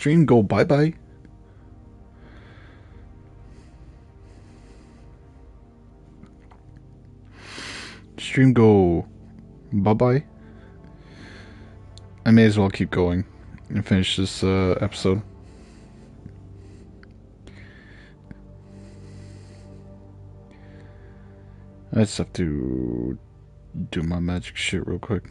stream go bye-bye? Stream go bye-bye? I may as well keep going and finish this episode. I just have to do my magic shit real quick.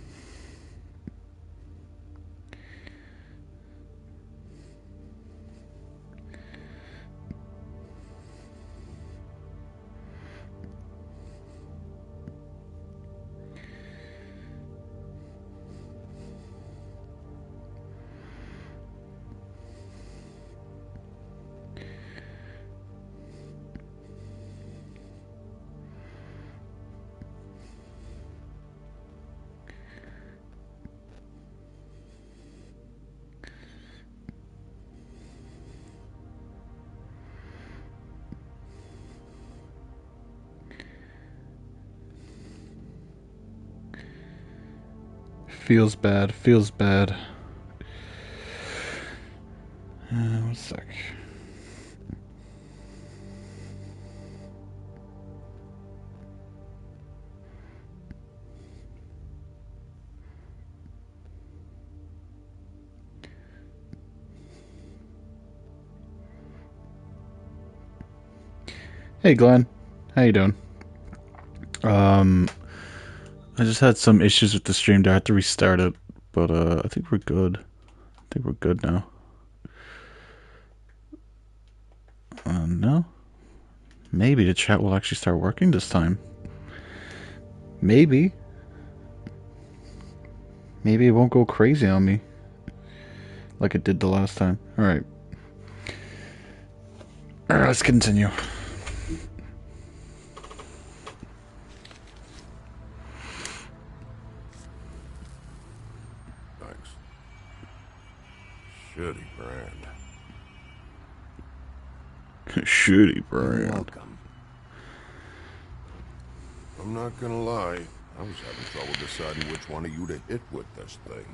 Feels bad, feels bad. 1 sec. Hey Glenn, how you doing? I just had some issues with the stream. I had to restart it, but I think we're good. I think we're good now. No? Maybe the chat will actually start working this time. Maybe. Maybe it won't go crazy on me like it did the last time. Alright. Alright, let's continue. Thanks. Shitty brand. Shitty brand. You're welcome. I'm not gonna lie. I was having trouble deciding which one of you to hit with this thing.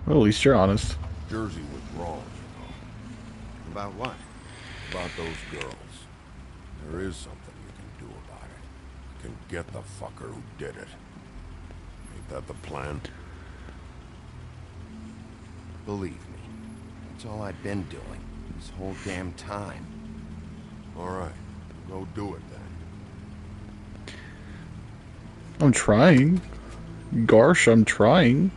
Well, at least you're honest. Jersey was wrong, you know. About what? About those girls. There is something you can do about it. You can get the fucker who did it. Ain't that the plan? Believe me, that's all I've been doing this whole damn time. Alright, go do it then. I'm trying. Gosh, I'm trying.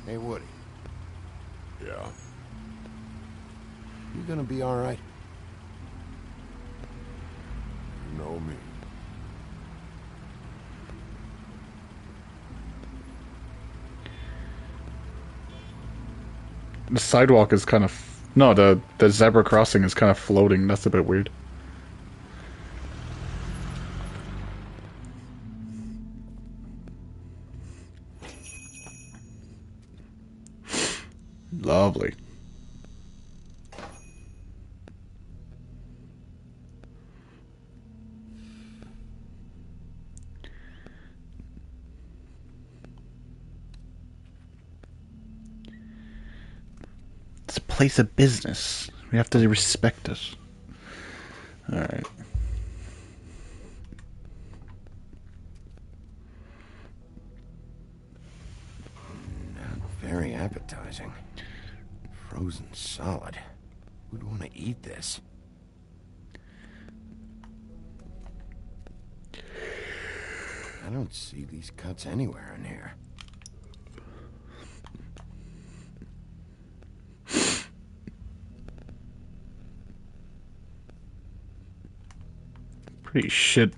Hey, Woody. Yeah? You gonna be alright? You know me. The sidewalk is kind of... No, the zebra crossing is kind of floating. That's a bit weird. Lovely. It's a place of business. We have to respect it. Alright. Very appetizing. Frozen solid. Who'd want to eat this? I don't see these cuts anywhere in here. Pretty shit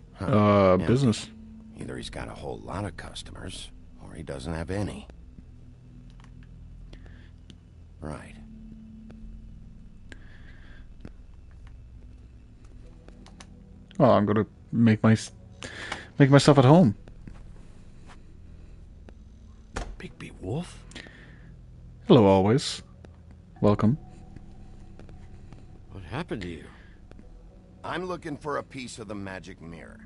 business. Either he's got a whole lot of customers, or he doesn't have any. Right. Oh, I'm gonna make myself at home. Bigby Wolf? Hello, always. Welcome. What happened to you? I'm looking for a piece of the magic mirror.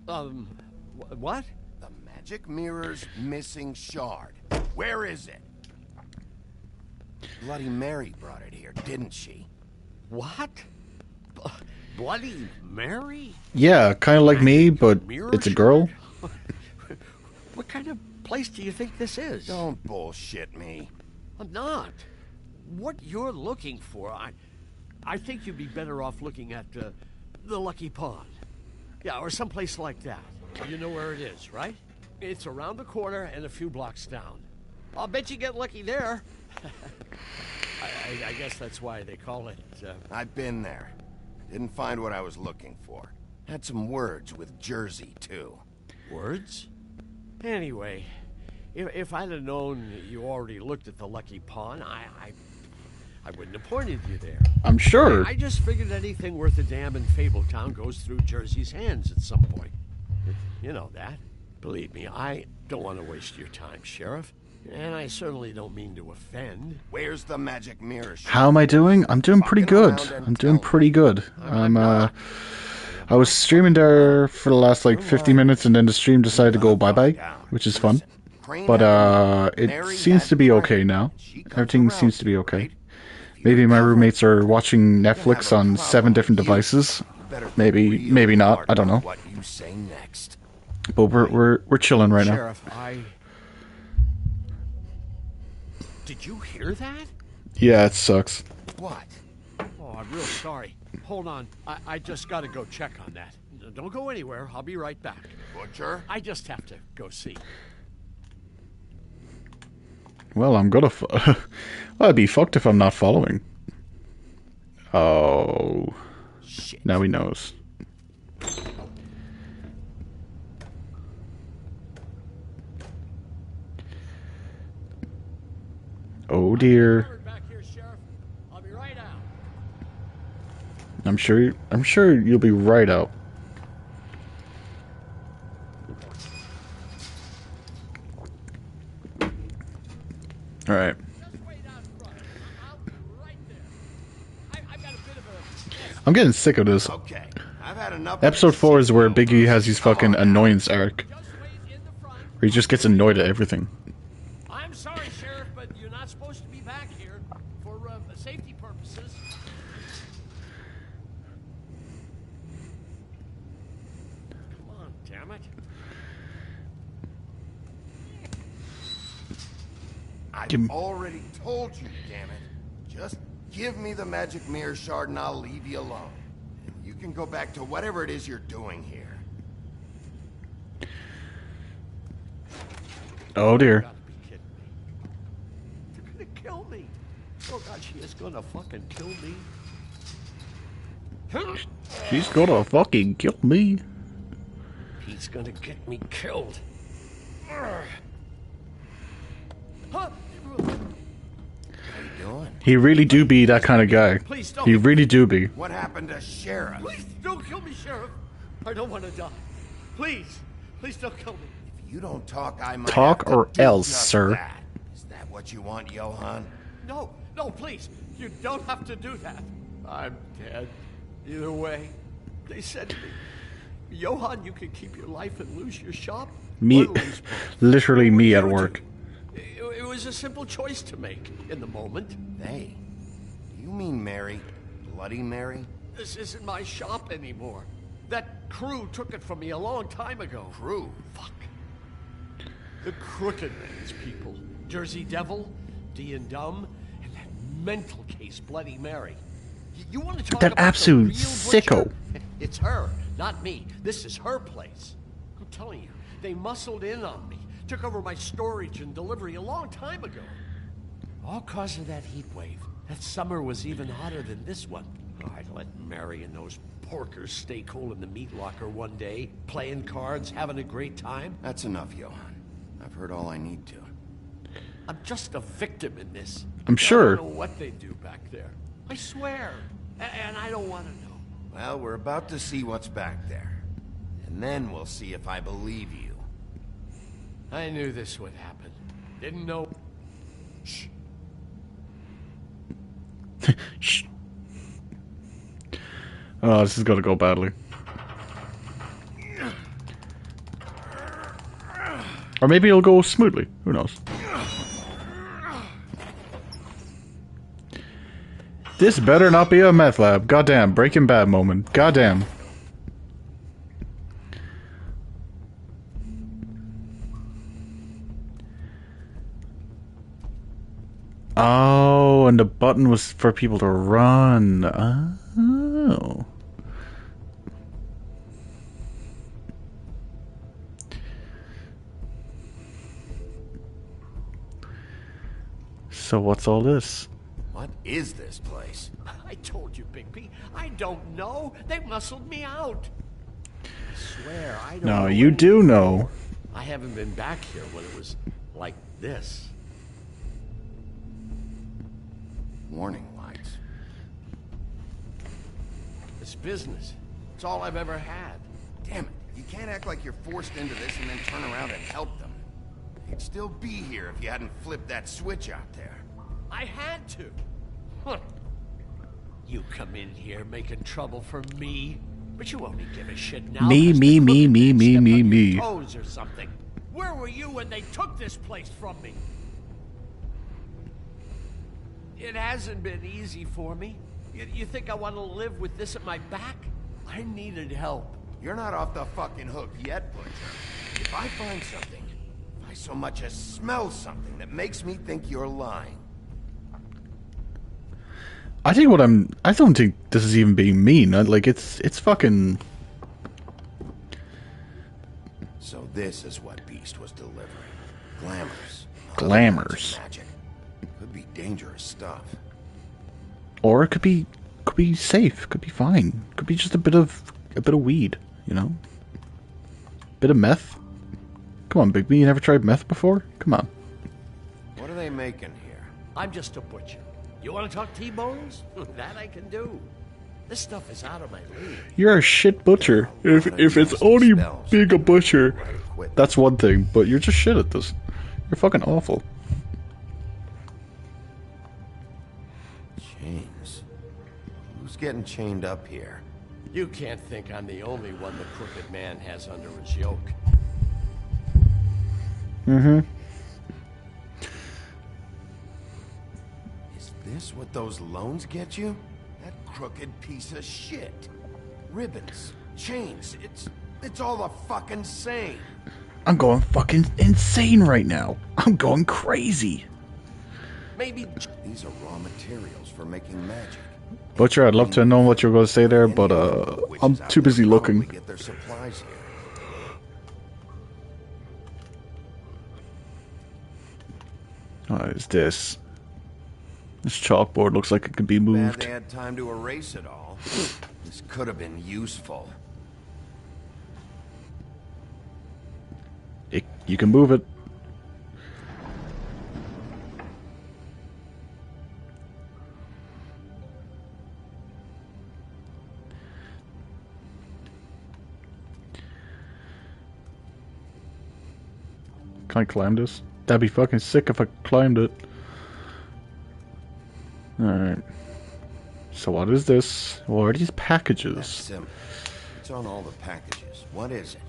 What? The magic mirror's missing shard. Where is it? Bloody Mary brought it here, didn't she? What? Bloody Mary? Yeah, kind of like me, but Mirror it's a girl. shard? What kind of place do you think this is? Don't bullshit me. I'm not. What you're looking for, I think you'd be better off looking at the Lucky Pond. Yeah, or someplace like that. You know where it is, right? It's around the corner and a few blocks down. I'll bet you get lucky there. I guess that's why they call it, I've been there. Didn't find what I was looking for. Had some words with Jersey, too. Words? Anyway, if I'd have known you already looked at the Lucky Pond, I wouldn't have pointed you there. I'm sure. I just figured anything worth a damn in Fabletown goes through Jersey's hands at some point. You know that. Believe me, I don't want to waste your time, Sheriff. And I certainly don't mean to offend. Where's the magic mirror? How am I doing? I'm doing pretty good. I'm doing pretty good. I was streaming there for the last like 50 minutes, and then the stream decided to go bye-bye, which is fun. But it seems to be okay now. Everything seems to be okay. Maybe my roommates are watching Netflix on 7 different devices. Maybe not. I don't know. What you say next? But we're chilling right now. Sheriff, Did you hear that? Yeah, it sucks. What? Oh, I'm real sorry. Hold on. I just gotta go check on that. Don't go anywhere. I'll be right back. Butcher? I just have to go see. Well, I'm gonna. Well, I'd be fucked if I'm not following. Oh. Shit. Now he knows. Oh dear. Back here, Sheriff. I'll be right out. I'm sure you'll be right out. All right. Just wait out front. I'll be right there. I've got a bit of a... I'm getting sick of this. Okay. I've had enough. Episode 4 is where Biggie has his fucking annoyance arc, Just wait in the front. where he just gets annoyed at everything. I'm sorry, Sheriff, but you're not supposed to be back here for safety purposes. Come on, damn it. I've already told you, damn it. Just give me the magic mirror shard and I'll leave you alone. You can go back to whatever it is you're doing here. Oh dear. You gotta be kidding me. They're gonna kill me. Oh God, she is gonna fucking kill me. She's gonna fucking kill me. He's gonna get me killed. Huh? How you doing? He really do be that kind of guy. Please don't. He really do be. What happened to Sheriff? Please don't kill me, Sheriff. I don't want to die. Please, please don't kill me. If you don't talk, I might Talk have to or do else, just sir. that. Is that what you want, Johan? No, no, please. You don't have to do that. I'm dead. Either way, they said to me, Johan, you can keep your life and lose your shop. Me, or lose both. literally What me would at you work. do? It was a simple choice to make in the moment. They? Do you mean Mary? Bloody Mary? This isn't my shop anymore. That crew took it from me a long time ago. Crew? Fuck. The Crooked Man's people. Jersey Devil, D and Dumb, and that mental case, Bloody Mary. You want to talk That about the absolute real sicko. butcher? It's her, not me. This is her place. I'm telling you, they muscled in on me, took over my storage and delivery a long time ago. All cause of that heat wave. That summer was even hotter than this one. I'd let Mary and those porkers stay cool in the meat locker one day, playing cards, having a great time. That's enough, Johan. I've heard all I need to. I'm just a victim in this. I'm sure. I don't know what they do back there. I swear. And I don't want to know. Well, we're about to see what's back there. And then we'll see if I believe you. I knew this would happen. Didn't know. Shh. Shh. Oh, this is gonna go badly. Or maybe it'll go smoothly. Who knows? This better not be a meth lab. Goddamn, Breaking Bad moment. Goddamn. Oh, and the button was for people to run. Oh. So what's all this? What is this place? I told you, Bigby. I don't know. They muscled me out. I swear, I don't know. No, you do know. I haven't been back here when it was like this. Warning lights. It's business. It's all I've ever had. Damn it. You can't act like you're forced into this and then turn around and help them. You'd still be here if you hadn't flipped that switch out there. I had to. Huh. You come in here making trouble for me, but you only give a shit now. Me, 'cause me, the me, crooked me, men me, stepped me, on your me. toes or something. Where were you when they took this place from me? It hasn't been easy for me. You think I want to live with this at my back? I needed help. You're not off the fucking hook yet, Butcher. If I find something, if I so much as smell something that makes me think you're lying. I don't think this is even being mean. Like, it's fucking... So this is what Beast was delivering. Glamours. Glamours. Magic. Could be dangerous stuff. Or it could be safe. Could be fine. Could be just a bit of weed, you know? Bit of meth. Come on, Bigby, you never tried meth before? Come on. What are they making here? I'm just a butcher. You want to talk T-bones? That I can do. This stuff is out of my league. You're a shit butcher. If it's only being a butcher, that's one thing, but you're just shit at this. You're fucking awful. Chains. Who's getting chained up here? You can't think I'm the only one the crooked man has under his yoke. Mm-hmm. Is this what those loans get you? That crooked piece of shit. Ribbons, chains, it's all the fucking same. I'm going fucking insane right now. I'm going crazy. Maybe These are raw materials for making magic. Butcher, I'd love to know what you're going to say there, but I'm too busy looking. Get their supplies here. What is this? This chalkboard looks like it could be Bad moved. they had time to erase it all. This could have been useful. You can move it. Can I climb this? That'd be fucking sick if I climbed it. Alright. So what is this? What are these That's packages? simple. It's on all the packages. What is it?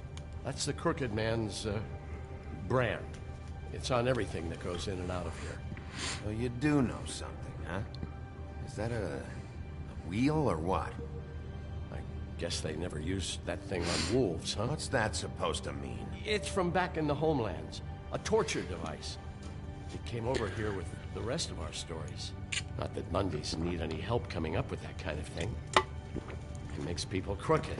that's the crooked man's brand. It's on everything that goes in and out of here. So you do know something, huh? Is that a wheel or what? I guess they never used that thing on wolves, huh? What's that supposed to mean? It's from back in the homelands. A torture device. It came over here with the rest of our stories. Not that Mondays need any help coming up with that kind of thing. It makes people crooked.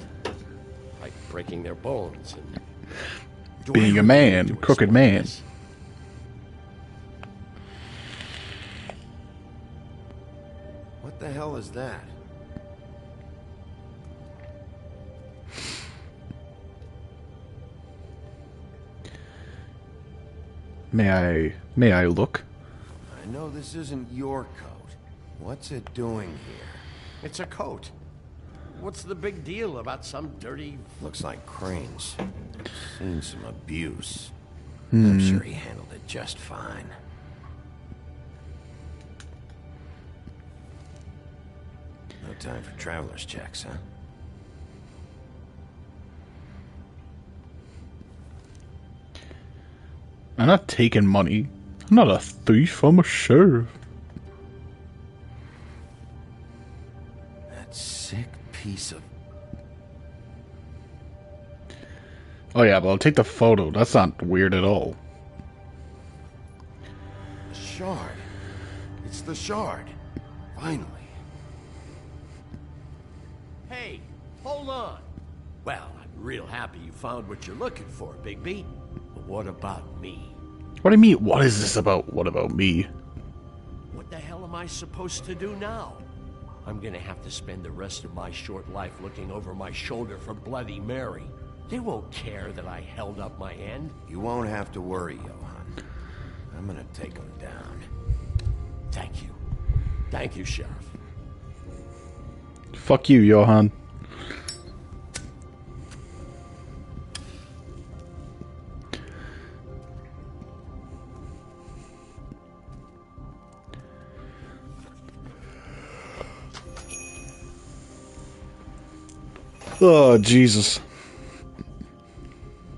Like breaking their bones and... Being a man, crooked man. What the hell is that? May I look? I know this isn't your coat. What's it doing here? It's a coat. What's the big deal about some dirty... Looks like Crane's seen some abuse. I'm sure he handled it just fine. time for traveler's checks, huh? I'm not taking money. I'm not a thief, I'm a sheriff. That sick piece of... Oh yeah, but I'll take the photo. That's not weird at all. The shard. It's the shard. Finally. Hey, hold on. Well, I'm real happy you found what you're looking for, Bigby. But what about me? What do you mean, what is this about? What about me? What the hell am I supposed to do now? I'm gonna have to spend the rest of my short life looking over my shoulder for Bloody Mary. They won't care that I held up my end. You won't have to worry, Johann. I'm gonna take him down. Thank you. Thank you, Sheriff. Fuck you, Johann. Oh, Jesus.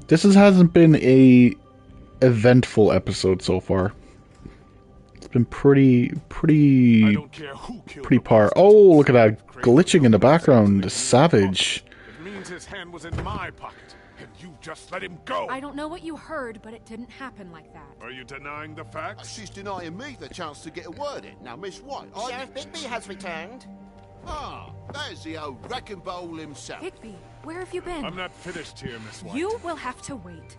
Hasn't been a eventful episode so far. It's been pretty par. Oh, look at that glitching in the background. Savage. It means his hand was in my pocket, and you just let him go. I don't know what you heard, but it didn't happen like that. Are you denying the facts? She's denying me the chance to get a word in. Now, Miss White, Sheriff Bigby has returned. Ah, there's the old wrecking bowl himself. Bigby, where have you been? I'm not finished here, Miss White. You will have to wait.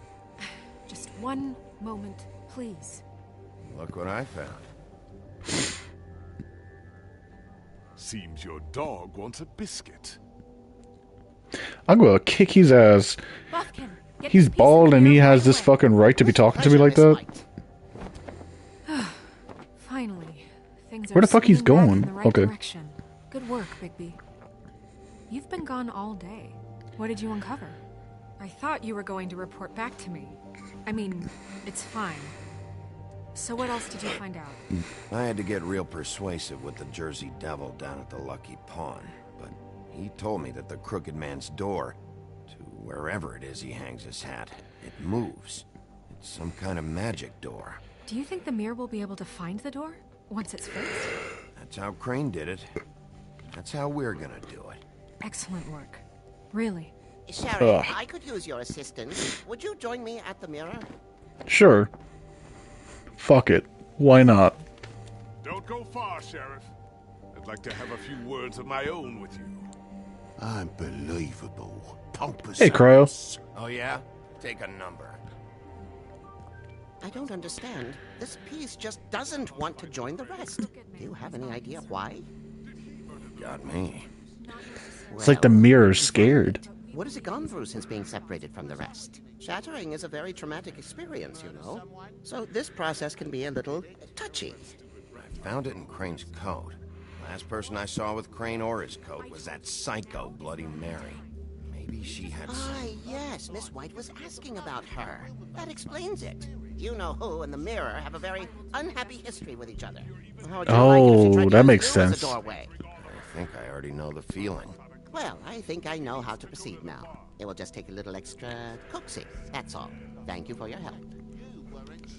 Just one moment, please. Look what I found. Seems your dog wants a biscuit. I'm gonna kick his ass. Buffkin, get He's this piece bald of and he mirror has right this away. fucking right to be talking to me like Pleasure, that. Miss White. Finally, things are Where the fuck he's swinging back going? in the right Okay. direction. Good work, Bigby. You've been gone all day. What did you uncover? I thought you were going to report back to me. I mean, it's fine. So what else did you find out? I had to get real persuasive with the Jersey Devil down at the Lucky Pawn, but he told me that the Crooked Man's door, to wherever it is he hangs his hat, it moves. It's some kind of magic door. Do you think the mirror will be able to find the door once it's fixed? That's how Crane did it. That's how we're gonna do it. Excellent work. Really. Sheriff, Ugh. I could use your assistance. Would you join me at the mirror? Sure. Fuck it. Why not? Don't go far, Sheriff. I'd like to have a few words of my own with you. Unbelievable. Pompous. Hey, Cryo. Oh yeah? Take a number. I don't understand. This piece just doesn't want to join the rest. Do you have any idea why? Got me. It's like the mirror's scared. What has it gone through since being separated from the rest? Shattering is a very traumatic experience, you know. So this process can be a little touchy. I found it in Crane's coat. Last person I saw with Crane or his coat was that psycho Bloody Mary. Maybe she had some... Ah, yes, Miss White was asking about her. That explains it. You know who and the mirror have a very unhappy history with each other. How would you like it if she tried to that use makes you as a sense. doorway? I think I already know the feeling. Well, I think I know how to proceed now. It will just take a little extra coaxing, that's all. Thank you for your help.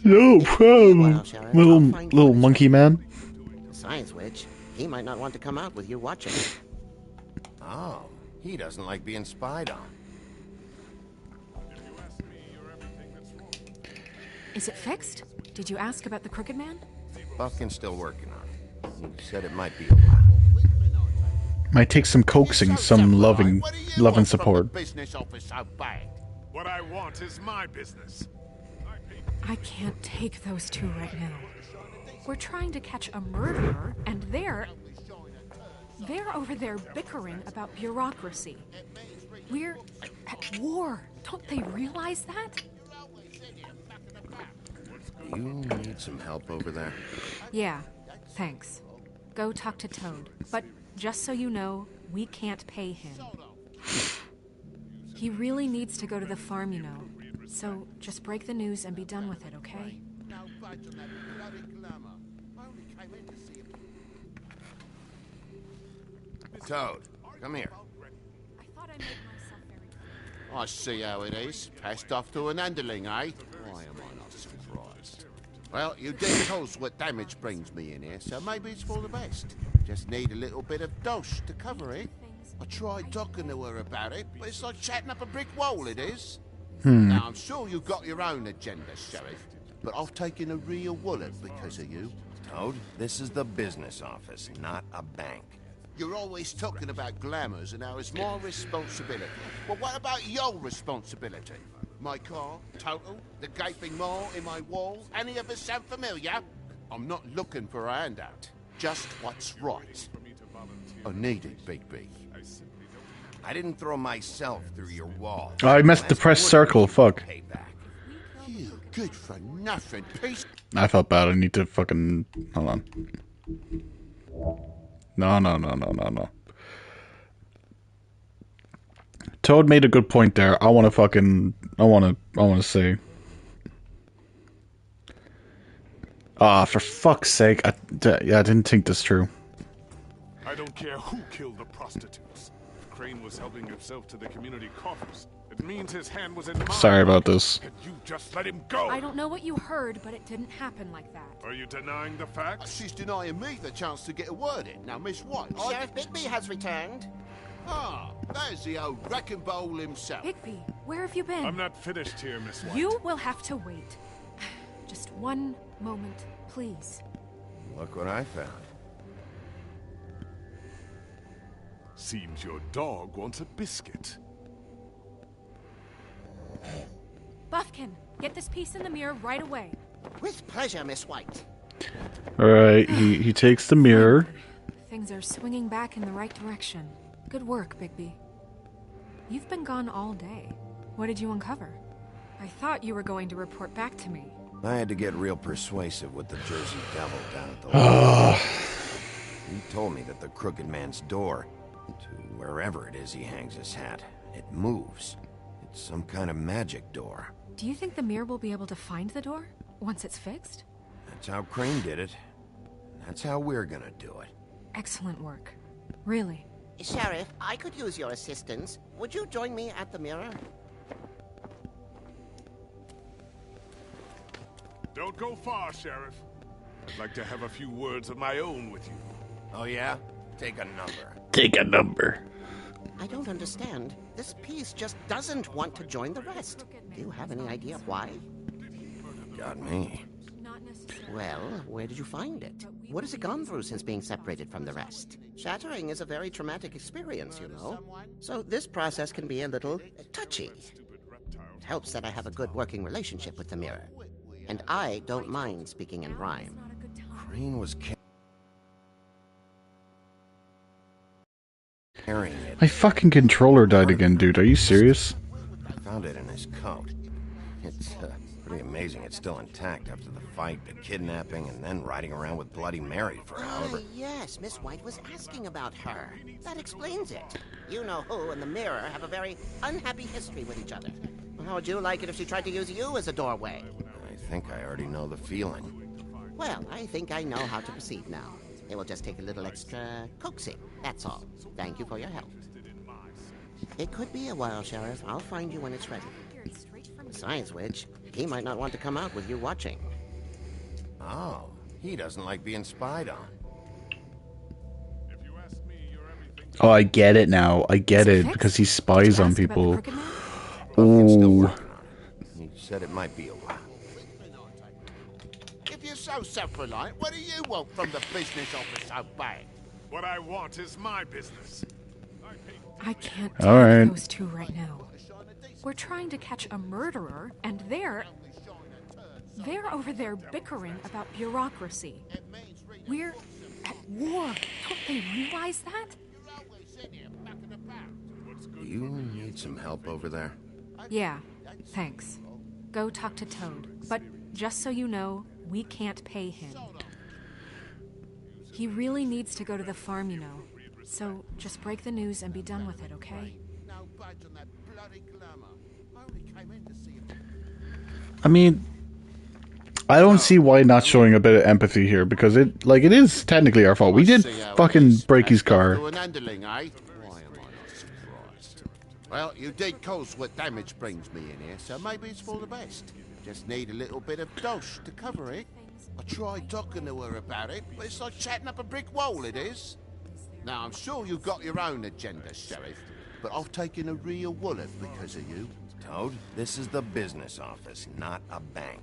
No problem. Well, Sheriff, Little I'll find little you. monkey man. Science Witch, he might not want to come out with you watching. Oh, he doesn't like being spied on. Is it fixed? Did you ask about the Crooked Man? Buffkin's still working on it. He said it might be a while. Might take some coaxing, some loving support. Business office so bad. What I want is my business. I can't take those two right now. We're trying to catch a murderer, and they're over there bickering about bureaucracy. We're at war. Don't they realize that? Do you need some help over there? Yeah, thanks. Go talk to Toad. But just so you know, we can't pay him. He really needs to go to the farm, you know. So just break the news and be done with it, okay? Toad, come here. I thought I made myself very clear. I see how it is. Passed off to an underling, eh? Why am I not surprised? Well, you did tell us what damage brings me in here, so maybe it's for the best. Just need a little bit of dosh to cover it. I tried talking to her about it, but it's like chatting up a brick wall, it is. Now, I'm sure you've got your own agenda, Sheriff, but I've taken a real wallet because of you. Toad, this is the business office, not a bank. You're always talking about glamours and how it's my responsibility. Well, what about your responsibility? My car, total, the gaping maw in my wall, any of us sound familiar? I'm not looking for a handout, just what's right. I need it, Bigby. I didn't throw myself through your wall. Oh, I missed the press circle. Fuck. You good for nothing piece. I felt bad. I need to fucking... Hold on. No. Toad made a good point there. I want to say... Ah, for fuck's sake. I didn't think this through. I don't care who killed the prostitutes. If Crane was helping himself to the community coffers, it means his hand was in mine. Sorry about this. Can you just let him go? I don't know what you heard, but it didn't happen like that. Are you denying the facts? She's denying me the chance to get a word in. Now, Miss White, Sheriff Bigby has returned. Ah, there's the old wrecking bowl himself. Bigby, where have you been? I'm not finished here, Miss White. You will have to wait. Just one moment, please. Look what I found. Seems your dog wants a biscuit. Buffkin, get this piece in the mirror right away. With pleasure, Miss White. Alright, he takes the mirror. Things are swinging back in the right direction. Good work, Bigby. You've been gone all day. What did you uncover? I thought you were going to report back to me. I had to get real persuasive with the Jersey Devil down at the lake. He told me that the Crooked Man's door, to wherever it is he hangs his hat, it moves. It's some kind of magic door. Do you think the mirror will be able to find the door once it's fixed? That's how Crane did it. That's how we're gonna do it. Excellent work. Really. Sheriff, I could use your assistance. Would you join me at the mirror? Don't go far, Sheriff. I'd like to have a few words of my own with you. Oh yeah? Take a number. Take a number. I don't understand. This piece just doesn't want to join the rest. Do you have any idea why? Got me. Not necessarily. Well, where did you find it? What has it gone through since being separated from the rest? Shattering is a very traumatic experience, you know. So this process can be a little touchy. It helps that I have a good working relationship with the mirror. And I don't mind speaking in rhyme. Not a good time. Crane was carrying it. My fucking controller died again, dude. Are you serious? I found it in his coat. It's pretty amazing it's still intact after the fight, the kidnapping, and then riding around with Bloody Mary for however... Yes, Miss White was asking about her. That explains it. You know who and the mirror have a very unhappy history with each other. How would you like it if she tried to use you as a doorway? I think I already know the feeling. Well, I think I know how to proceed now. It will just take a little extra coaxing, that's all. Thank you for your help. It could be a while, Sheriff. I'll find you when it's ready. Besides which, he might not want to come out with you watching. Oh, he doesn't like being spied on. If you ask me, you're everything. Oh, I get it now. I get it because he spies on people. Buffkin's still Ooh. working on it. He said it might be a while. If you're so self-reliant, what do you want from the business office so bad? What I want is my business. I can't All take right. those two right now. We're trying to catch a murderer, and they're over there bickering about bureaucracy. We're at war. Don't they realize that? Do you need some help over there? Yeah, thanks. Go talk to Toad. But just so you know, we can't pay him. He really needs to go to the farm, you know. So just break the news and be done with it, okay? No budge on that bloody glamour. I only came in to see if... I mean, I don't see why not showing a bit of empathy here, because it is technically our fault. We did fucking break his car. To an underling, eh? Why am I not surprised? Well, you did cause what damage brings me in here, so maybe it's for the best. Just need a little bit of dosh to cover it. I tried talking to her about it, but it's like chatting up a brick wall, it is. Now, I'm sure you've got your own agenda, Sheriff, but I've taken a real wallop because of you. Toad, this is the business office, not a bank.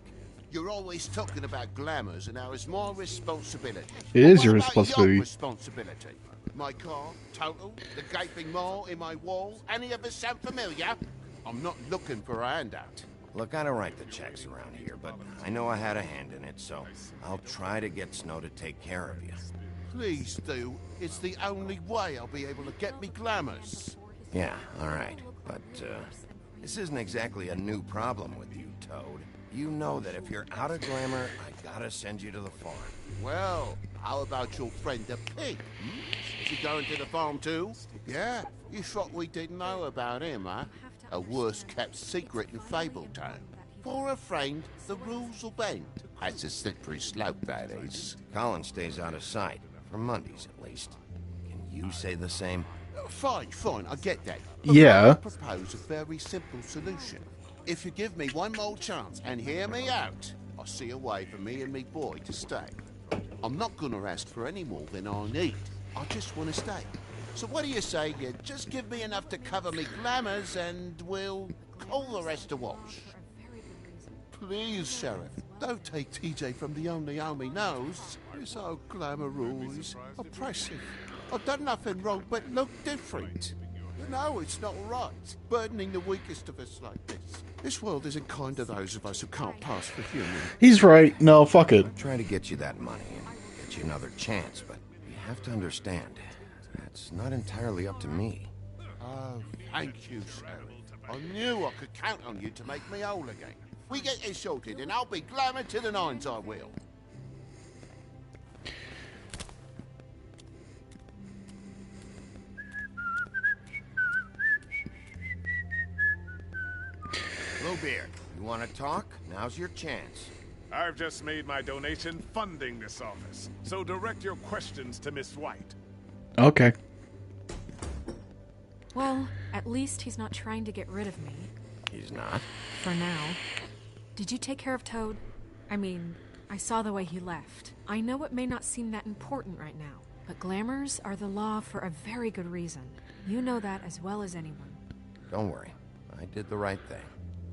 You're always talking about glamours and how it's my responsibility. It is What your about responsibility. Your responsibility. My car, total, the gaping maw in my wall. Any of us sound familiar? I'm not looking for a handout. Look, I don't write the checks around here, but I know I had a hand in it, so I'll try to get Snow to take care of you. Please do. It's the only way I'll be able to get me glamours. Yeah, all right. But, this isn't exactly a new problem with you, Toad. You know that if you're out of glamour, I gotta send you to the farm. Well, how about your friend the pig? Is he going to the farm too? Yeah? You thought we didn't know about him, huh? A worst-kept secret in Fabletown. For a friend, the rules will bend. That's a slippery slope, that is. Colin stays out of sight, for Mondays at least. Can you say the same? Fine, I get that. But Yeah. I propose a very simple solution. If you give me one more chance and hear me out, I'll see a way for me and me boy to stay. I'm not gonna ask for any more than I need. I just want to stay. So what do you say you just give me enough to cover me glamours and we'll call the rest a wash? Please, Sheriff, don't take TJ from the only home he knows. This old glamour rule is oppressive. I've done nothing wrong but look different. No, it's not right, burdening the weakest of us like this. This world isn't kind to those of us who can't pass for human. He's right. No, fuck it. I'm trying to get you that money and get you another chance, but you have to understand, that's not entirely up to me. Oh, thank you, Sheriff. I knew I could count on you to make me whole again. We get this sorted and I'll be glamour to the nines, I will. Bluebeard, you want to talk? Now's your chance. I've just made my donation funding this office, so direct your questions to Miss White. Okay. Well, at least he's not trying to get rid of me. He's not. For now. Did you take care of Toad? I mean, I saw the way he left. I know it may not seem that important right now, but glamours are the law for a very good reason. You know that as well as anyone. Don't worry. I did the right thing.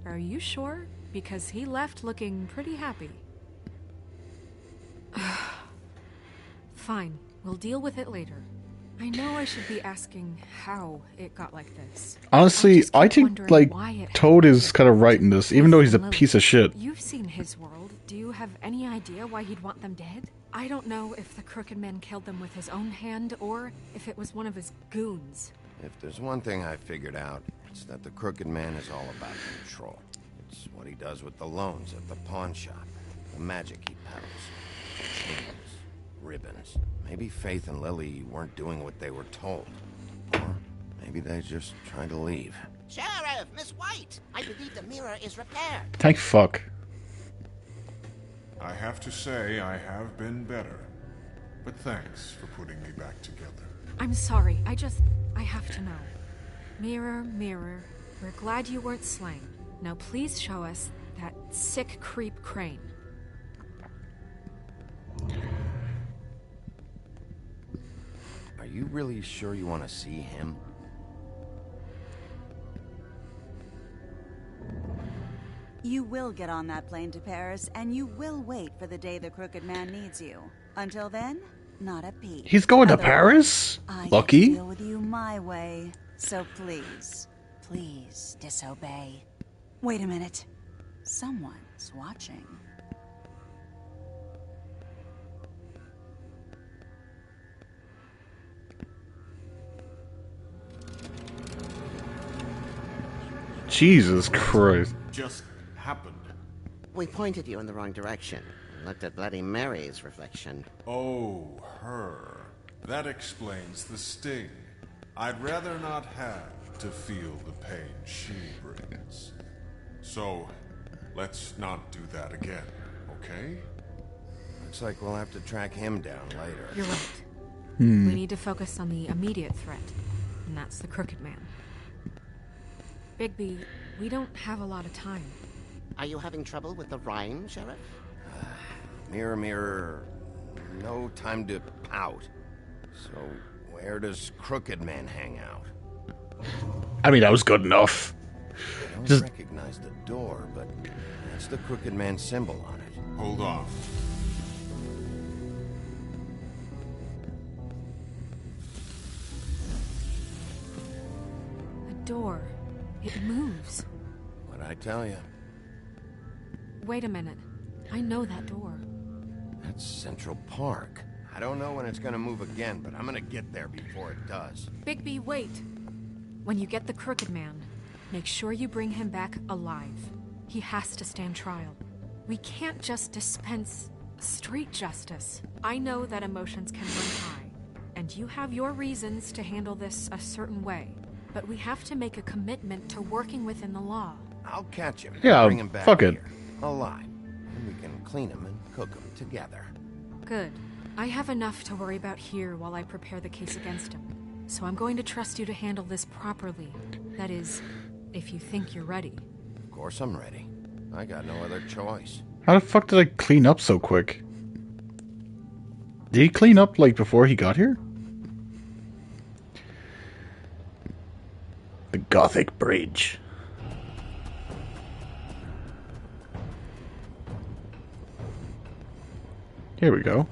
Are you sure? Because he left looking pretty happy. Fine, we'll deal with it later. I know I should be asking how it got like this. Honestly, just keep I think, wondering like, why it Toad happened. is kind of right in this, even though he's a Lily, piece of shit. You've seen his world. Do you have any idea why he'd want them dead? I don't know if the Crooked Man killed them with his own hand or if it was one of his goons. If there's one thing I figured out, it's that the Crooked Man is all about control. It's what he does with the loans at the pawn shop, the magic he peddles, chains, ribbons. Maybe Faith and Lily weren't doing what they were told. Or maybe they're just trying to leave. Sheriff, Miss White, I believe the mirror is repaired. Thank fuck. I have to say I have been better. But thanks for putting me back together. I'm sorry, I have to know. Mirror, mirror, we're glad you weren't slain. Now please show us that sick creep Crane. Are you really sure you want to see him? You will get on that plane to Paris, and you will wait for the day the Crooked Man needs you. Until then, not a peep. He's going to Otherwise, Paris? I get Lucky? to deal with you my way. So please, please disobey. Wait a minute. Someone's watching. Jesus Christ. Just happened. We pointed you in the wrong direction. Looked at Bloody Mary's reflection. Oh, her. That explains the sting. I'd rather not have to feel the pain she brings. So, let's not do that again, okay? Looks like we'll have to track him down later. You're right. We need to focus on the immediate threat, and that's the Crooked Man. Bigby, we don't have a lot of time. Are you having trouble with the rhyme, Sheriff? Mirror, mirror, no time to pout. So, where does Crooked Man hang out? I mean, that was good enough. I don't Just- recognize the door, but that's the Crooked Man symbol on it. Hold on. A door. It moves. What'd I tell you? Wait a minute. I know that door. That's Central Park. I don't know when it's gonna move again, but I'm gonna get there before it does. Bigby, wait. When you get the Crooked Man, make sure you bring him back alive. He has to stand trial. We can't just dispense street justice. I know that emotions can run high, and you have your reasons to handle this a certain way. But we have to make a commitment to working within the law. I'll catch him. Yeah, bring him back fuck it. here, alive, and we can clean him and cook him together. Good. I have enough to worry about here while I prepare the case against him. So I'm going to trust you to handle this properly. That is, if you think you're ready. Of course I'm ready. I got no other choice. How the fuck did I clean up so quick? Did he clean up, like, before he got here? The Gothic Bridge. Here we go.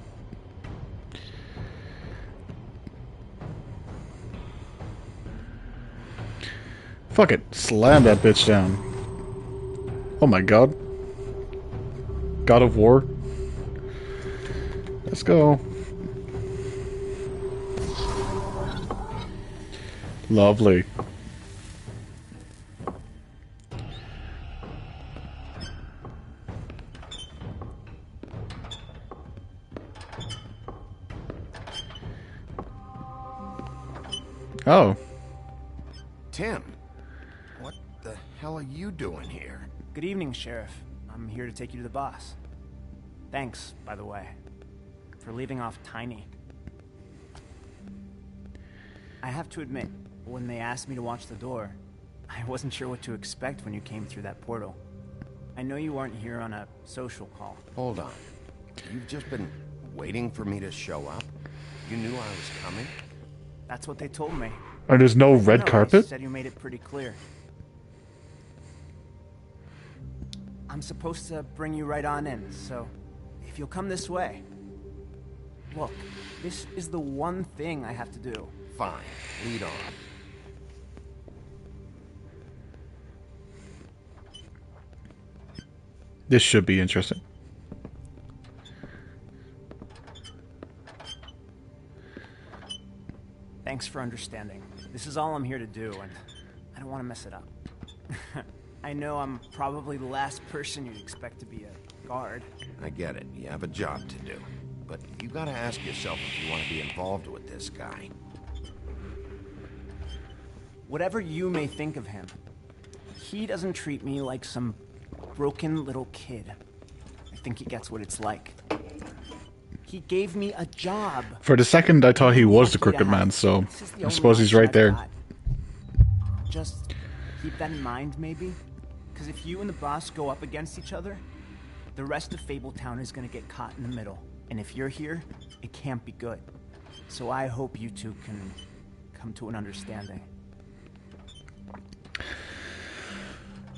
Fuck it. Slam that bitch down. Oh my god. God of War. Let's go. Lovely. Oh. Tim, what the hell are you doing here? Good evening, Sheriff. I'm here to take you to the boss. Thanks, by the way, for leaving off Tiny. I have to admit, when they asked me to watch the door, I wasn't sure what to expect when you came through that portal. I know you aren't here on a social call. Hold on. You've just been waiting for me to show up? You knew I was coming? That's what they told me. And there's no red No, carpet? They said you made it pretty clear. I'm supposed to bring you right on in, so if you'll come this way. Look, this is the one thing I have to do. Fine. Lead on. This should be interesting. Thanks for understanding. This is all I'm here to do, and I don't want to mess it up. I know I'm probably the last person you'd expect to be a guard. I get it. You have a job to do. But you gotta ask yourself if you want to be involved with this guy. Whatever you may think of him, he doesn't treat me like some broken little kid. I think he gets what it's like. He gave me a job. For the second, I thought he was the Crooked Man, so This is the I only suppose he's option right I've there. got. Just keep that in mind, maybe? Because if you and the boss go up against each other, the rest of Fabletown is going to get caught in the middle. And if you're here, it can't be good. So I hope you two can come to an understanding.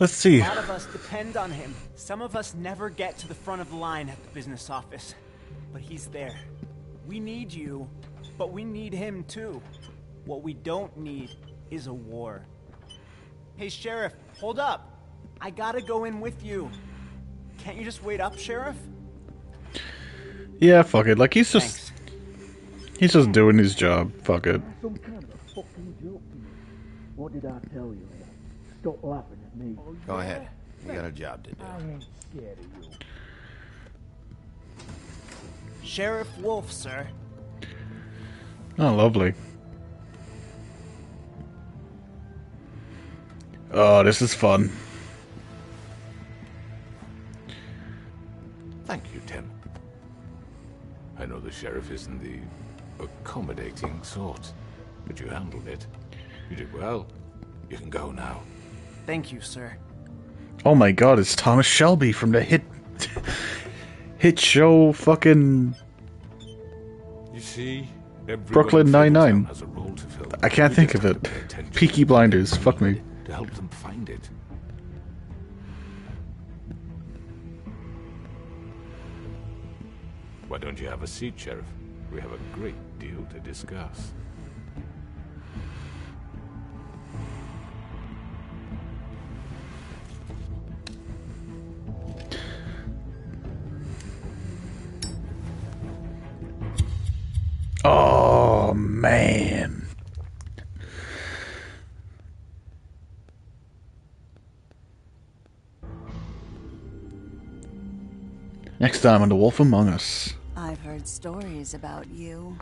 Let's see. A lot of us depend on him. Some of us never get to the front of the line at the business office. But he's there. We need you, but we need him too. What we don't need is a war. Hey, Sheriff, hold up. I gotta go in with you. Can't you just wait up, Sheriff? Yeah, fuck it. Like, he's just... He's just doing his job. Fuck it. Some kind of a fucking joke to me. What did I tell you? Stop laughing at me. Go ahead. You got a job to do. I ain't scared of you. Sheriff Wolf, sir. Oh, lovely. Oh, this is fun. Thank know the sheriff isn't the accommodating sort, but you handled it. You did well. You can go now. Thank you, sir. Oh my god, it's Thomas Shelby from the hit show fucking You see, Brooklyn Nine-Nine. has a role to fill. I can't We think just of have it. to pay attention Peaky Blinders, fuck me. to help them find it. Why don't you have a seat, Sheriff? We have a great deal to discuss. Oh man. Next time on The Wolf Among Us. I've heard stories about you.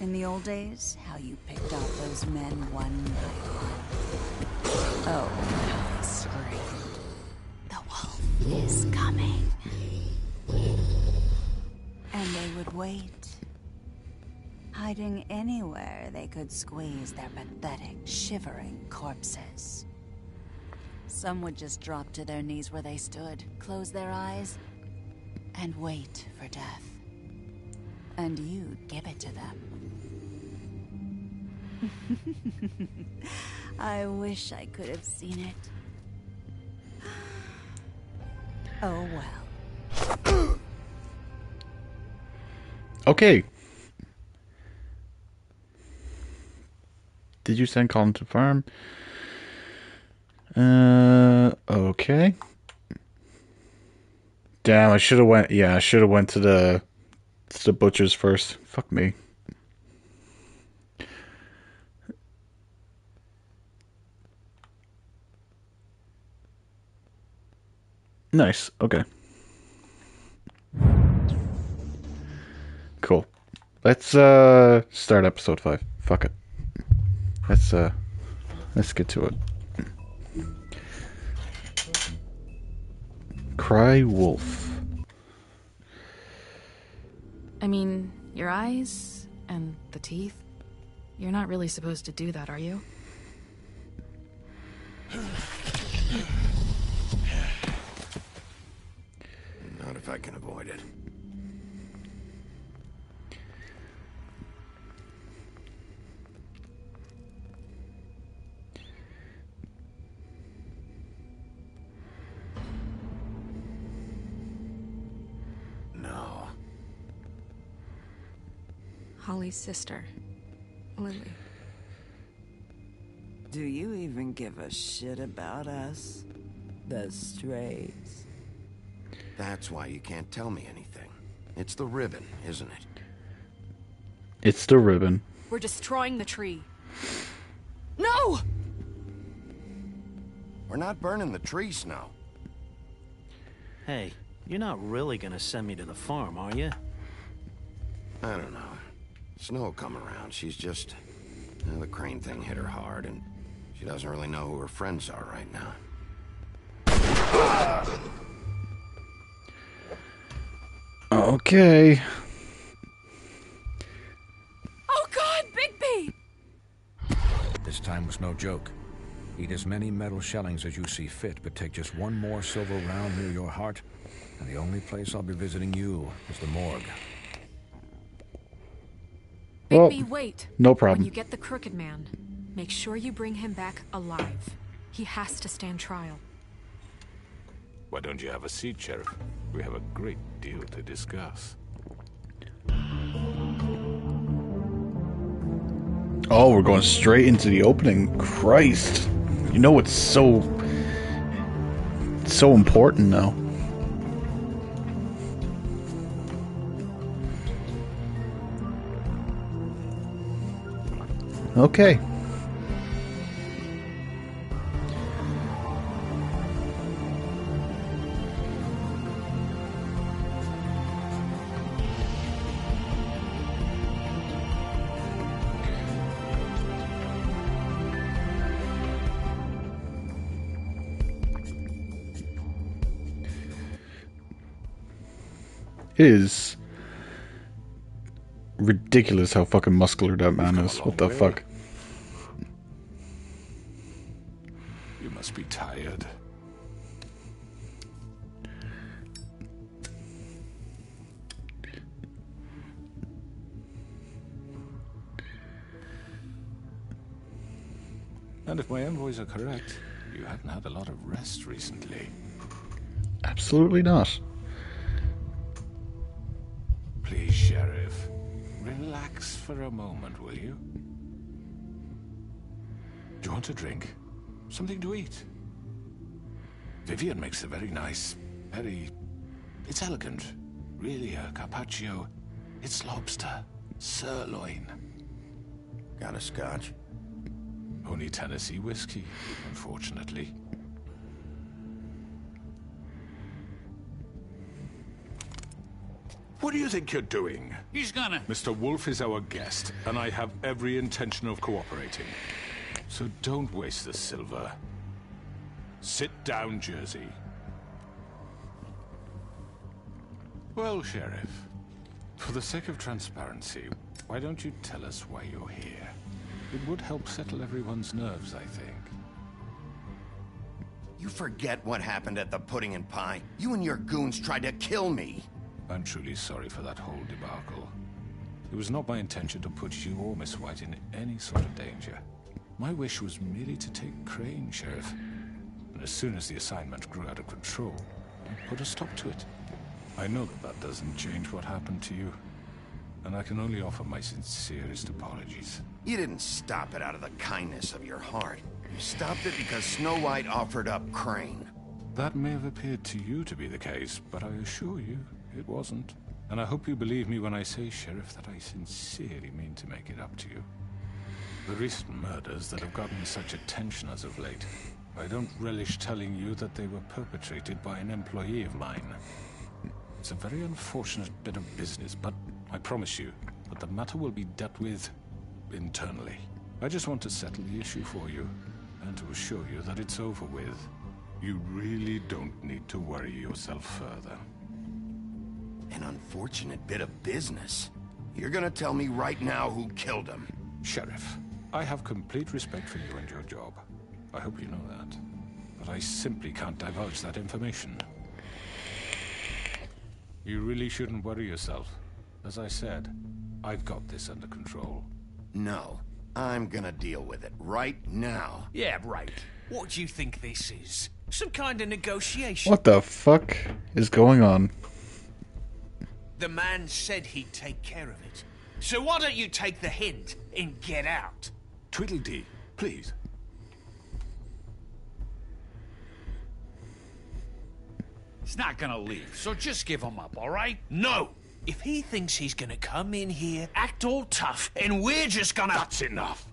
In the old days, how you picked off those men one by one. Oh, how they screamed. The wolf is coming. And they would wait, hiding anywhere they could squeeze their pathetic, shivering corpses. Some would just drop to their knees where they stood, close their eyes, and wait for death. And you'd give it to them. I wish I could have seen it. Oh well. Okay. Did you send Colin to farm? Okay. Damn, I should have went. Yeah, I should have went to the butcher's first. Fuck me. Nice. Okay. Cool. Let's start episode 5. Fuck it. Let's get to it. Cry wolf. I mean, your eyes and the teeth. You're not really supposed to do that, are you? Not if I can avoid it. No. Holly's sister, Lily. Do you even give a shit about us? The Strays. That's why you can't tell me anything. It's the ribbon, isn't it? It's the ribbon. We're destroying the tree. No! We're not burning the tree, Snow. Hey, you're not really gonna send me to the farm, are you? I don't know. Snow will come around. She's just... the Crane thing hit her hard, and she doesn't really know who her friends are right now. Okay. Oh God, Bigby! This time was no joke. Eat as many metal shellings as you see fit, but take just one more silver round near your heart, and the only place I'll be visiting you is the morgue. Bigby, wait. No problem. When you get the Crooked Man, make sure you bring him back alive. He has to stand trial. Why don't you have a seat, Sheriff? We have a great deal to discuss. Oh, we're going straight into the opening. Christ. You know it's so important now. Okay. It is ridiculous how fucking muscular that man is. What the fuck? You must be tired. And if my envoys are correct, you haven't had a lot of rest recently. Absolutely not. Please, Sheriff, relax for a moment, will you? Do you want a drink? Something to eat? Vivian makes a very nice, it's elegant. Really, a carpaccio. It's lobster, sirloin. Got a scotch? Only Tennessee whiskey, unfortunately. What do you think you're doing? He's gonna... Mr. Wolf is our guest, and I have every intention of cooperating. So don't waste the silver. Sit down, Jersey. Well, Sheriff, for the sake of transparency, why don't you tell us why you're here? It would help settle everyone's nerves, I think. You forget what happened at the Pudding and Pie. You and your goons tried to kill me. I'm truly sorry for that whole debacle. It was not my intention to put you or Miss White in any sort of danger. My wish was merely to take Crane, Sheriff. And as soon as the assignment grew out of control, I put a stop to it. I know that that doesn't change what happened to you. And I can only offer my sincerest apologies. You didn't stop it out of the kindness of your heart. You stopped it because Snow White offered up Crane. That may have appeared to you to be the case, but I assure you, it wasn't. And I hope you believe me when I say, Sheriff, that I sincerely mean to make it up to you. The recent murders that have gotten such attention as of late, I don't relish telling you that they were perpetrated by an employee of mine. It's a very unfortunate bit of business, but I promise you that the matter will be dealt with internally. I just want to settle the issue for you, and to assure you that it's over with. You really don't need to worry yourself further. An unfortunate bit of business. You're gonna tell me right now who killed him. Sheriff, I have complete respect for you and your job. I hope you know that. But I simply can't divulge that information. You really shouldn't worry yourself. As I said, I've got this under control. No, I'm gonna deal with it right now. Yeah, right. What do you think this is? Some kind of negotiation? What the fuck is going on? The man said he'd take care of it. So why don't you take the hint and get out? Tweedledee, please. He's not gonna leave, so just give him up, all right? No! If he thinks he's gonna come in here, act all tough, and we're just gonna... That's enough!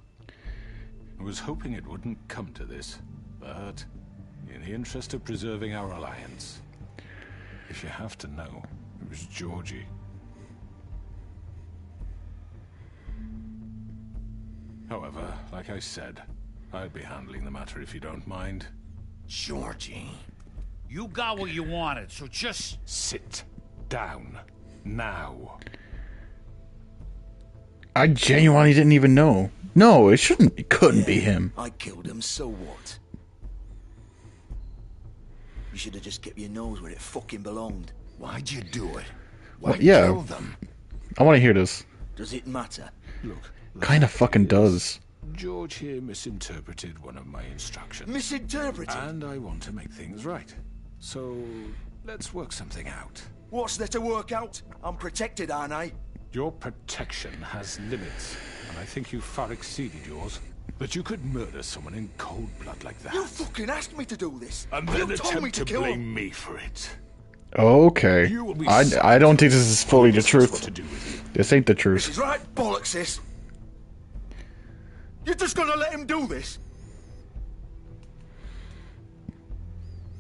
I was hoping it wouldn't come to this, but in the interest of preserving our alliance, if you have to know, it was Georgie. However, like I said, I'd be handling the matter if you don't mind. Georgie. You got what you wanted, so just... Sit down. Now. I genuinely didn't even know. No, it shouldn't. It couldn't be him. I killed him, so what? You should have just kept your nose where it fucking belonged. Why'd you do it? Why'd you kill them? I want to hear this. Does it matter? Look. Kind of fucking does. George here misinterpreted one of my instructions. Misinterpreted? And I want to make things right. So, let's work something out. What's there to work out? I'm protected, aren't I? Your protection has limits, and I think you far exceeded yours. But you could murder someone in cold blood like that. You fucking asked me to do this. And you then told me attempt to kill blame him. me for it. Okay. I don't think this is fully the truth. This ain't the truth. This is right bollocks, this. You're just gonna let him do this?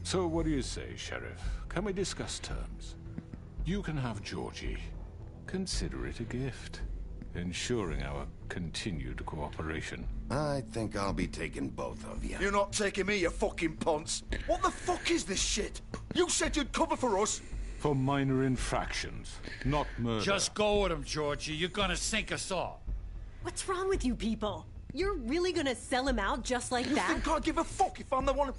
So what do you say, Sheriff? Can we discuss terms? You can have Georgie. Consider it a gift, ensuring our continued cooperation. I think I'll be taking both of you. You're not taking me, you fucking ponce. What the fuck is this shit? You said you'd cover for us. For minor infractions, not murder. Just go with him, Georgie. You're gonna sink us all. What's wrong with you people? You're really gonna sell him out just like that? You think I give a fuck if I'm the one?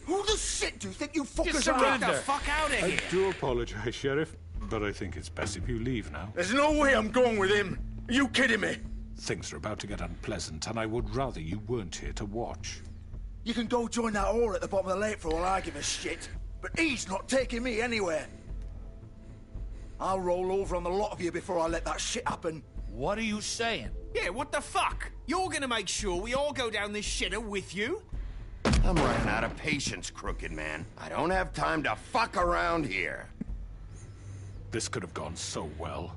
Who the shit do you think you fuckers are? Get the fuck out of here! I do apologize, Sheriff, but I think it's best if you leave now. There's no way I'm going with him. Are you kidding me? Things are about to get unpleasant, and I would rather you weren't here to watch. You can go join that whore at the bottom of the lake for all I give a shit. But he's not taking me anywhere. I'll roll over on the lot of you before I let that shit happen. What are you saying? Yeah, what the fuck? You're gonna make sure we all go down this shitter with you? I'm running out of patience, Crooked Man. I don't have time to fuck around here. This could have gone so well.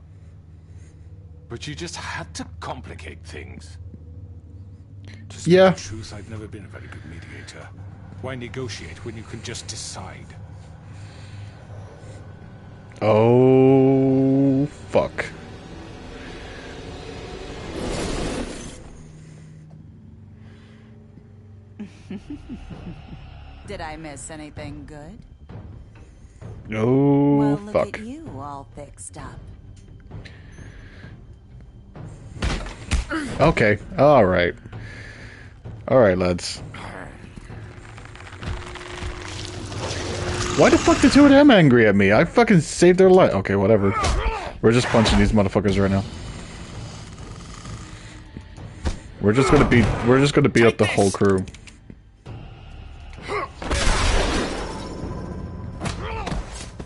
But you just had to complicate things. To speak the truth, I've never been a very good mediator. Why negotiate when you can just decide? Oh, fuck. Did I miss anything good? Oh, well, look fuck. at you all fixed up. Okay, alright. Alright, lads. Why the fuck the two of them angry at me? I fucking saved their life. Okay, whatever. We're just punching these motherfuckers right now. We're just gonna beat up the whole crew.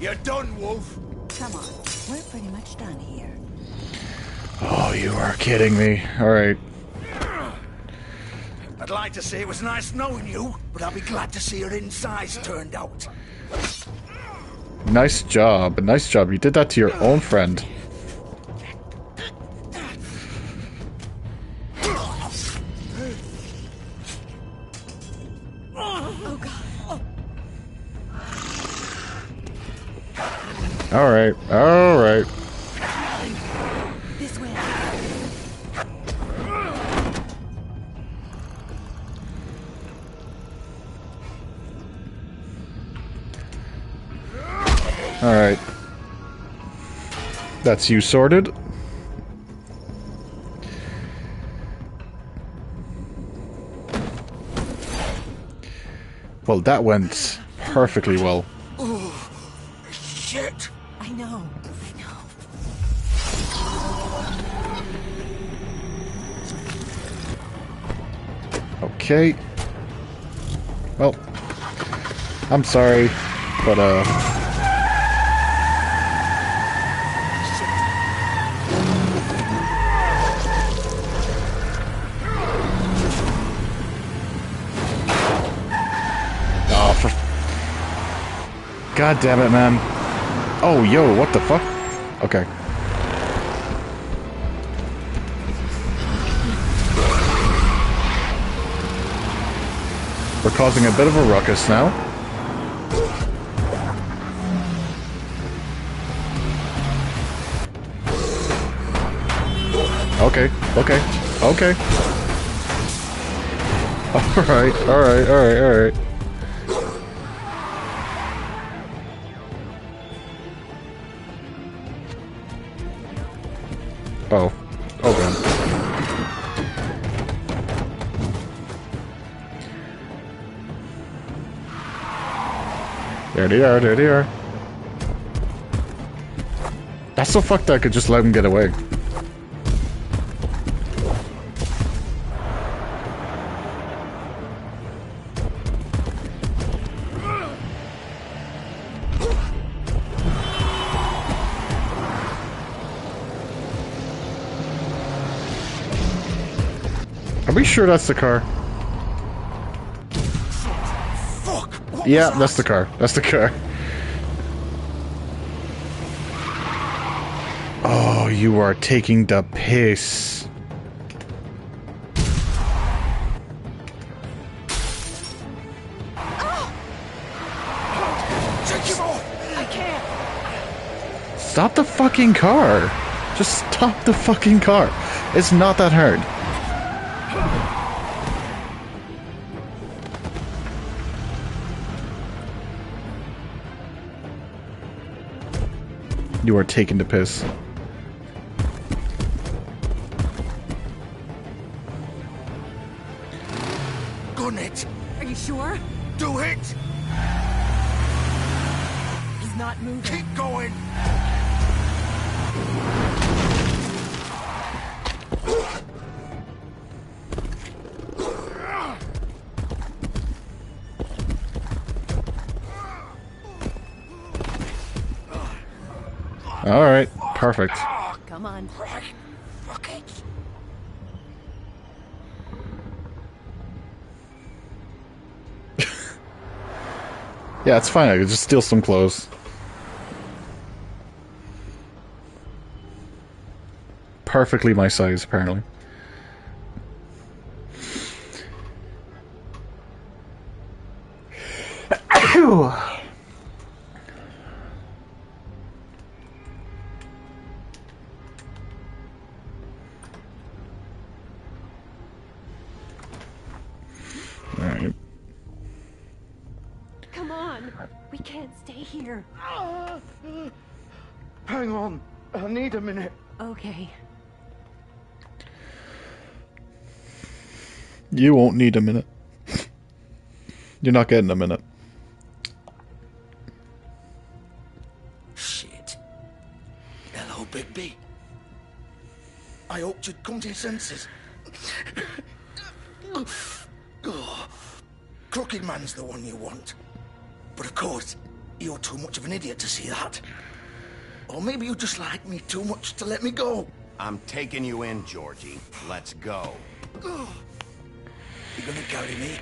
You're done, Wolf. Come on, we're pretty much done here. Oh, you are kidding me. Alright. I'd like to say it was nice knowing you, but I'll be glad to see your insides turned out. Nice job. Nice job. You did that to your own friend. Oh god. Alright. Alright. This way. Alright. That's you sorted. Well, that went perfectly well. Oh, shit. I know. Okay. Well, I'm sorry, but oh, for God damn it, man. Oh, yo, what the fuck? Okay. We're causing a bit of a ruckus now. Okay, okay, okay. Alright, alright, alright, alright. Oh. Oh god. There they are, there they are. That's so fucked I could just let him get away. Are we sure that's the car? Yeah, that's the car. That's the car. Oh, you are taking the piss. I can't. Stop the fucking car. Just stop the fucking car. It's not that hard. You are taking the piss. Gun it! Are you sure? Do it! He's not moving. Keep going! All right, perfect. Come on. Fuck it. Yeah, it's fine. I could just steal some clothes. Perfectly my size, apparently. Alright. Come on. We can't stay here. Hang on. I need a minute. Okay. You won't need a minute. You're not getting a minute. Shit. Hello, Bigby. I hoped you'd come to your senses. Oh, Crooked Man's the one you want. But of course, you're too much of an idiot to see that. Or maybe you just like me too much to let me go. I'm taking you in, Georgie. Let's go. You gonna carry me?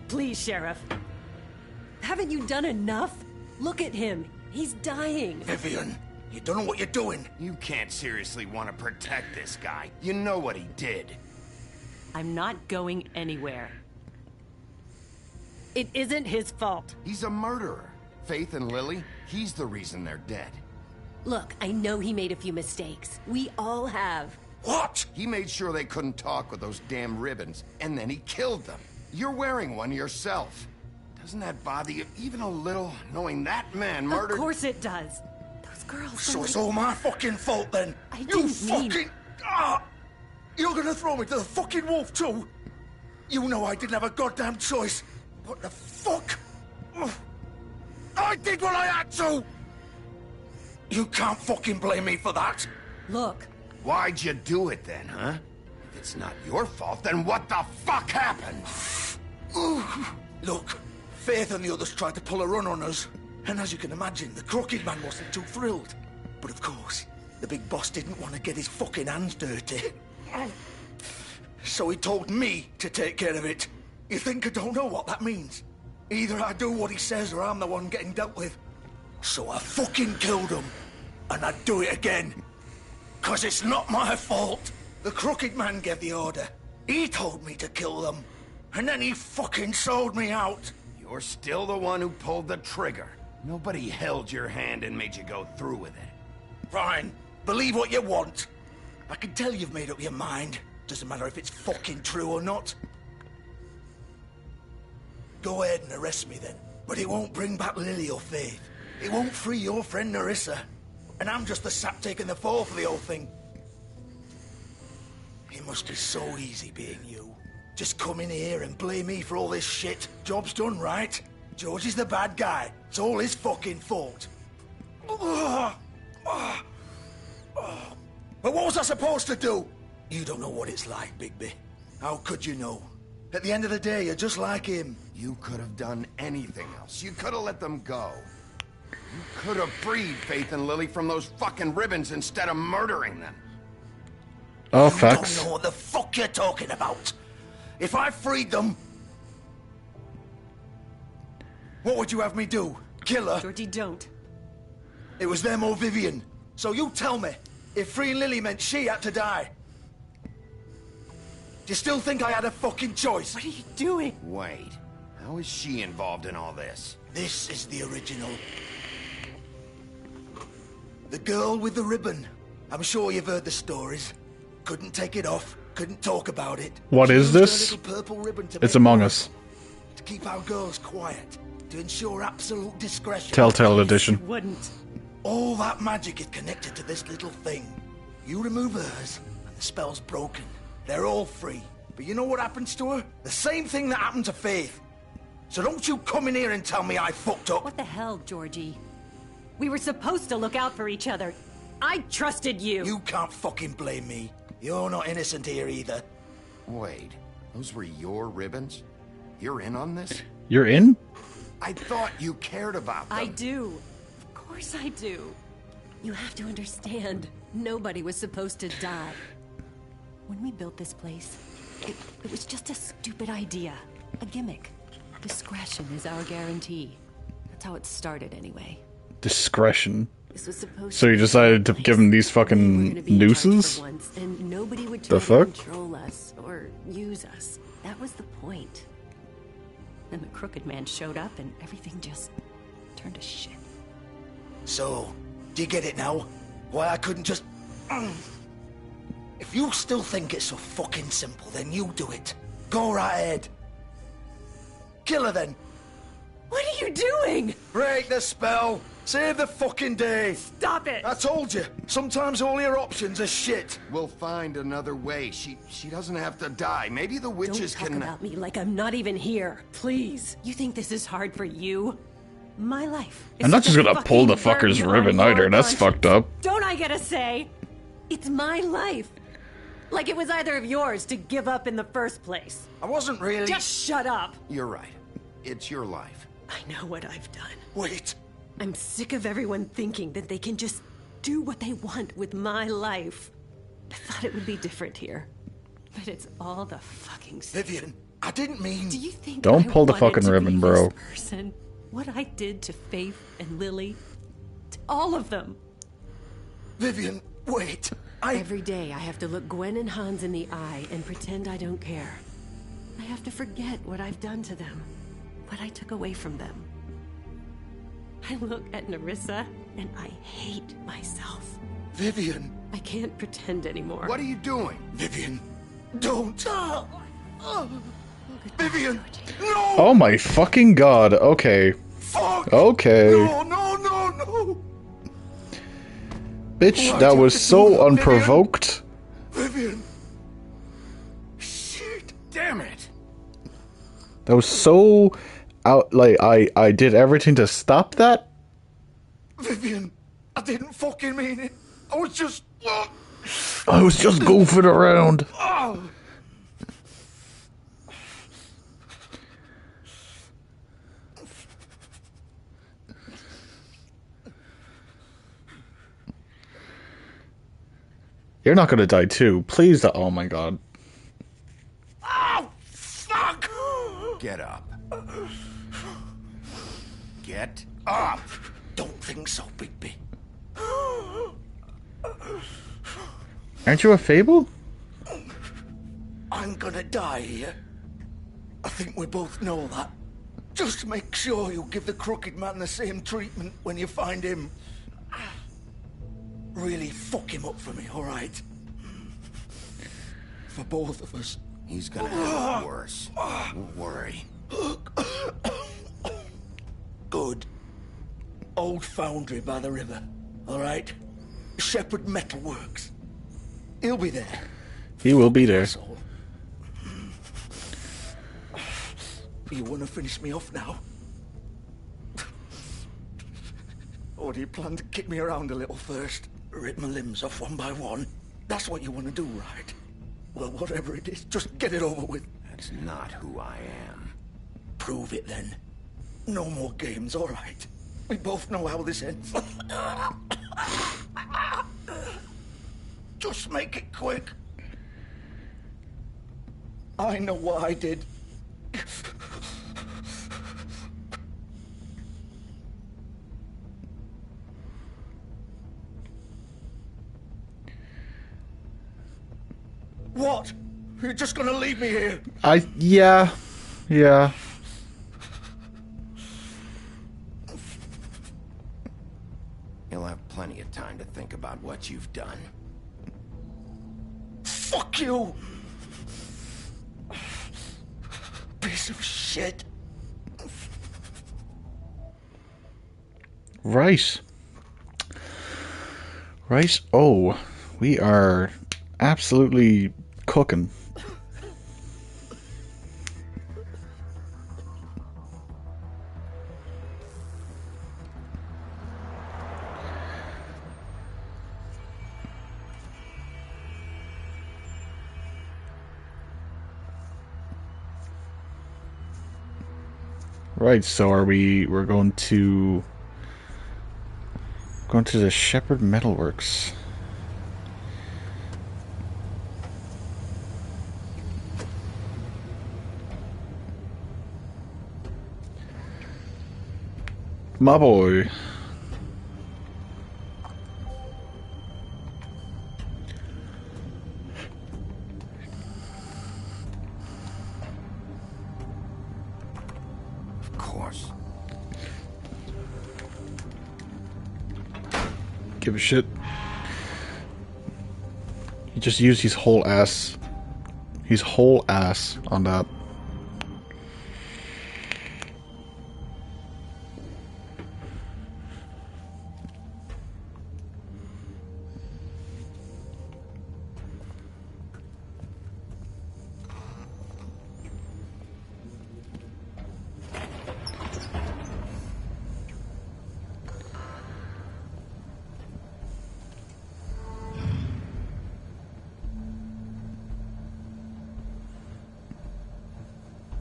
Please, Sheriff. Haven't you done enough? Look at him. He's dying. Vivian, you don't know what you're doing. You can't seriously want to protect this guy. You know what he did. I'm not going anywhere. It isn't his fault. He's a murderer. Faith and Lily, he's the reason they're dead. Look, I know he made a few mistakes. We all have. What? He made sure they couldn't talk with those damn ribbons, and then he killed them. You're wearing one yourself. Doesn't that bother you even a little, knowing that man murdered... Of course it does. Those girls... So it's all my fucking fault then? I You didn't mean... fucking... Ah! You're gonna throw me to the fucking wolf too? You know I didn't have a goddamn choice. What the fuck? I did what I had to! You can't fucking blame me for that. Look. Why'd you do it then, huh? If it's not your fault, then what the fuck happened? Look, Faith and the others tried to pull a run on us. And as you can imagine, the Crooked Man wasn't too thrilled. But of course, the big boss didn't want to get his fucking hands dirty. So he told me to take care of it. You think I don't know what that means? Either I do what he says or I'm the one getting dealt with. So I fucking killed him. And I'd do it again. 'Cause it's not my fault. The Crooked Man gave the order. He told me to kill them. And then he fucking sold me out. You're still the one who pulled the trigger. Nobody held your hand and made you go through with it. Fine. Believe what you want. I can tell you've made up your mind. Doesn't matter if it's fucking true or not. Go ahead and arrest me then. But it won't bring back Lily or Faith. It won't free your friend Nerissa. And I'm just the sap taking the fall for the whole thing. It must be so easy being you. Just come in here and blame me for all this shit. Job's done, right? George is the bad guy. It's all his fucking fault. But what was I supposed to do? You don't know what it's like, Bigby. How could you know? At the end of the day, you're just like him. You could have done anything else. You could have let them go. You could have freed Faith and Lily from those fucking ribbons instead of murdering them. Oh, You facts. don't know what the fuck you're talking about. If I freed them... What would you have me do? Kill her? Georgie, don't. It was them or Vivian. So you tell me, if freeing Lily meant she had to die... Do you still think I had a fucking choice? What are you doing? Wait, how is she involved in all this? This is the original. The girl with the ribbon. I'm sure you've heard the stories. Couldn't take it off, couldn't talk about it. What She is used her this? little purple ribbon to It's make Among noise, Us. to keep our girls quiet, to ensure absolute discretion. Telltale edition. Wouldn't. All that magic is connected to this little thing. You remove hers, and the spell's broken. They're all free. But you know what happens to her? The same thing that happened to Faith. So don't you come in here and tell me I fucked up. What the hell, Georgie? We were supposed to look out for each other. I trusted you. You can't fucking blame me. You're not innocent here either. Wait, those were your ribbons? You're in on this? You're in? I thought you cared about them. I do. Of course I do. You have to understand, nobody was supposed to die. When we built this place, it was just a stupid idea. A gimmick. Discretion is our guarantee. That's how it started anyway. Discretion. This was supposed So you decided to give him these fucking nooses? once, and nobody would The try to fuck? control us or use us. That was the point. Then the Crooked Man showed up and everything just turned to shit. So, do you get it now? Why I couldn't just... If you still think it's so fucking simple, then you do it. Go right ahead. Kill her then. What are you doing? Break the spell. Save the fucking day. Stop it. I told you. Sometimes all your options are shit. We'll find another way. She doesn't have to die. Maybe the witches Don't talk can... about me like I'm not even here. Please. You think this is hard for you? My life. I'm not just gonna pull the fucker's ribbon either. That's fucked up. Don't I get a say? It's my life. Like it was either of yours to give up in the first place. I wasn't really... Just shut up. You're right. It's your life. I know what I've done. Wait. I'm sick of everyone thinking that they can just do what they want with my life. I thought it would be different here. But it's all the fucking same. Vivian, I didn't mean... Do you think Don't I pull the wanted fucking to ribbon, be bro. this person? What I did to Faith and Lily? To all of them. Vivian, wait. Every day I have to look Gwen and Hans in the eye and pretend I don't care. I have to forget what I've done to them. What I took away from them. I look at Nerissa and I hate myself. Vivian. I can't pretend anymore. What are you doing? Vivian, don't. Vivian, no! Oh my fucking god. Okay. Fuck! Okay. No, no, no, no! Bitch, Why'd that you was have to do so that, unprovoked. Vivian! Shit! Damn it! That was so out. Like I did everything to stop that. Vivian, I didn't fucking mean it. I was just... I was just goofing around. Oh. You're not gonna die too. Please. Oh my god. Oh, fuck! Get up. Get up! Don't think so, Bigby. Aren't you a Fable? I'm gonna die here. I think we both know that. Just make sure you give the Crooked Man the same treatment when you find him. Really fuck him up for me, alright? For both of us. He's gonna have it worse. Don't worry. Good. Old foundry by the river, alright? Shepherd Metalworks. He'll be there. He will be there. You want to finish me off now? Or do you plan to kick me around a little first? Rip my limbs off one by one? That's what you want to do, right? Well, whatever it is, just get it over with. That's not who I am. Prove it then. No more games, all right? We both know how this ends. Just make it quick. I know what I did. What? You're just gonna leave me here? Yeah. You'll have plenty of time to think about what you've done. Fuck you! Piece of shit. Right. Right? Oh, we are absolutely cooking. Right, so we're going to the Shepherd Metalworks. My boy. Of course. Give a shit. He just used his whole ass on that.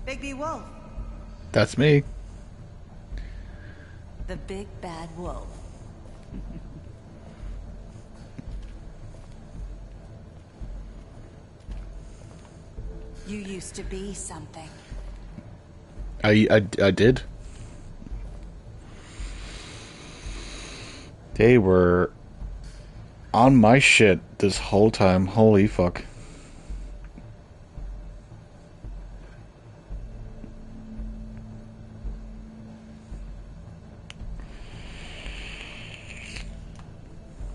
Bigby Wolf. That's me. The big bad wolf. You used to be something. I did. They were on my shit this whole time. Holy fuck.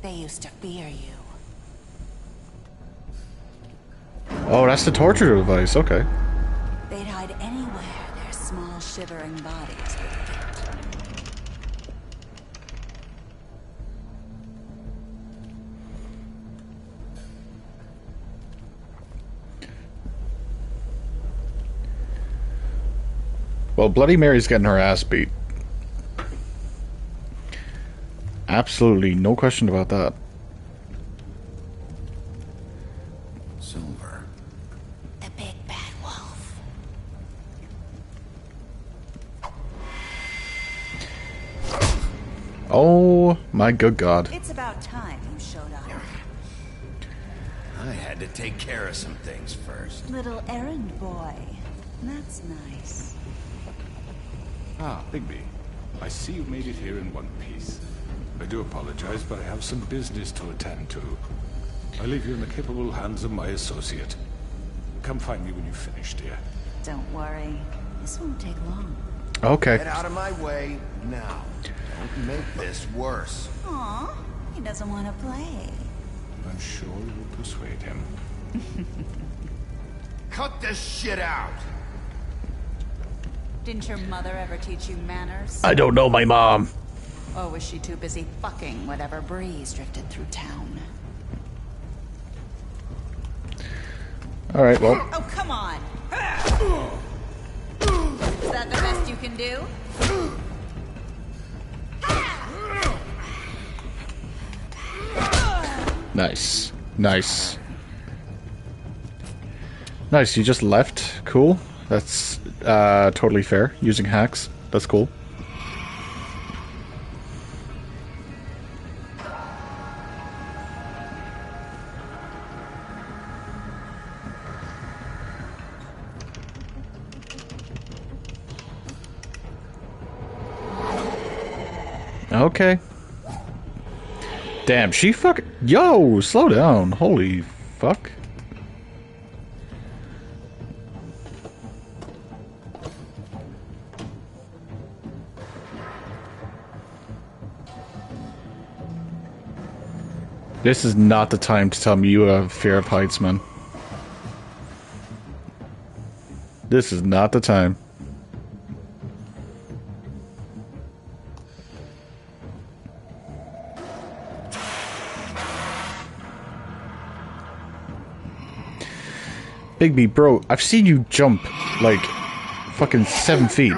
They used to fear you. Oh, that's the torture device. Okay. They'd hide anywhere their small shivering bodies would fit. Well, Bloody Mary's getting her ass beat. Absolutely, no question about that. Silver. The big bad wolf. Oh my good god. It's about time you showed up. I had to take care of some things first. Little errand boy. That's nice. Ah, Bigby. I see you made it here in one piece. I do apologize, but I have some business to attend to. I leave you in the capable hands of my associate. Come find me when you've finished, dear. Don't worry. This won't take long. Okay. Get out of my way now. Don't make this worse. Aw, he doesn't want to play. I'm sure you'll persuade him. Cut this shit out! Didn't your mother ever teach you manners? I don't know my mom. Or was she too busy fucking whatever breeze drifted through town? Alright, well. Oh, come on! Is that the best you can do? Nice. Nice. Nice, you just left. Cool. That's totally fair. Using hacks. That's cool. Okay. Damn, she fuck. Yo, slow down. Holy fuck. This is not the time to tell me you have fear of heights, man. This is not the time. Bigby, bro, I've seen you jump, like, fucking 7 feet.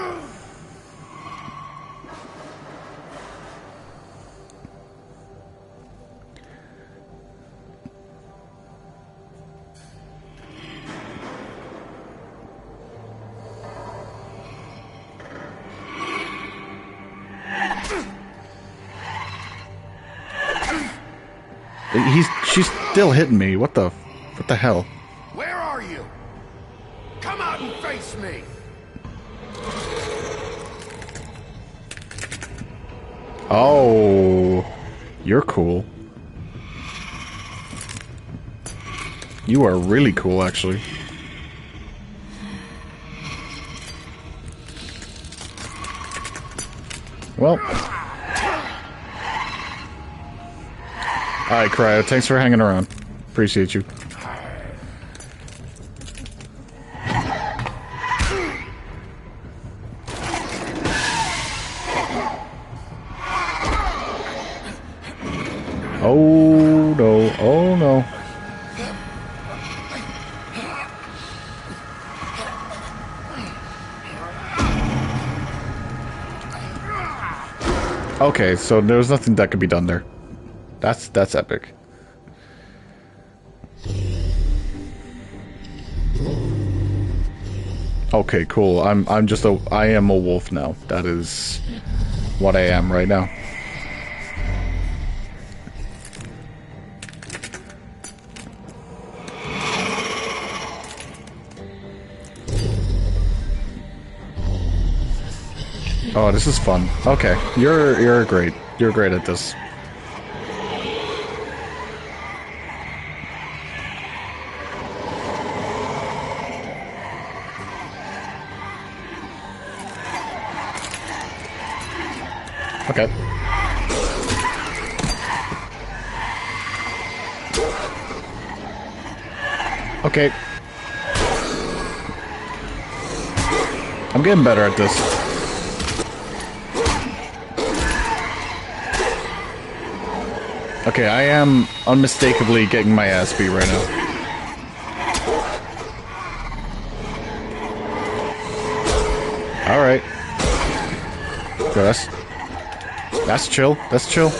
She's still hitting me. What the hell? Where are you? Come out and face me. Oh, you're cool. You are really cool, actually. Well. Alright, Cryo, thanks for hanging around. Appreciate you. Oh no, oh no. Okay, so there's nothing that could be done there. That's epic. Okay, cool. I am a wolf now. That is what I am right now. Oh, this is fun. Okay, you're great. You're great at this. Okay. Okay. I'm getting better at this. Okay, I am unmistakably getting my ass beat right now. Alright. That's chill. That's chill.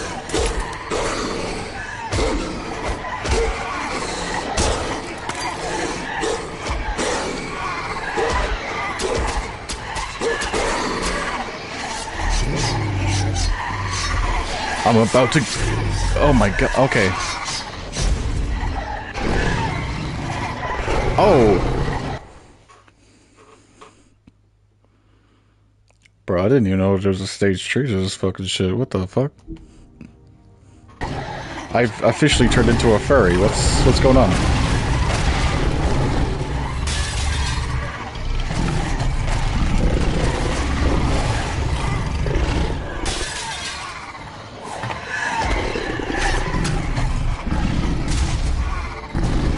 I'm about to... Oh my god, okay. Oh! Bro, I didn't even know there was a stage 3 to this fucking shit. What the fuck? I've officially turned into a furry. What's going on?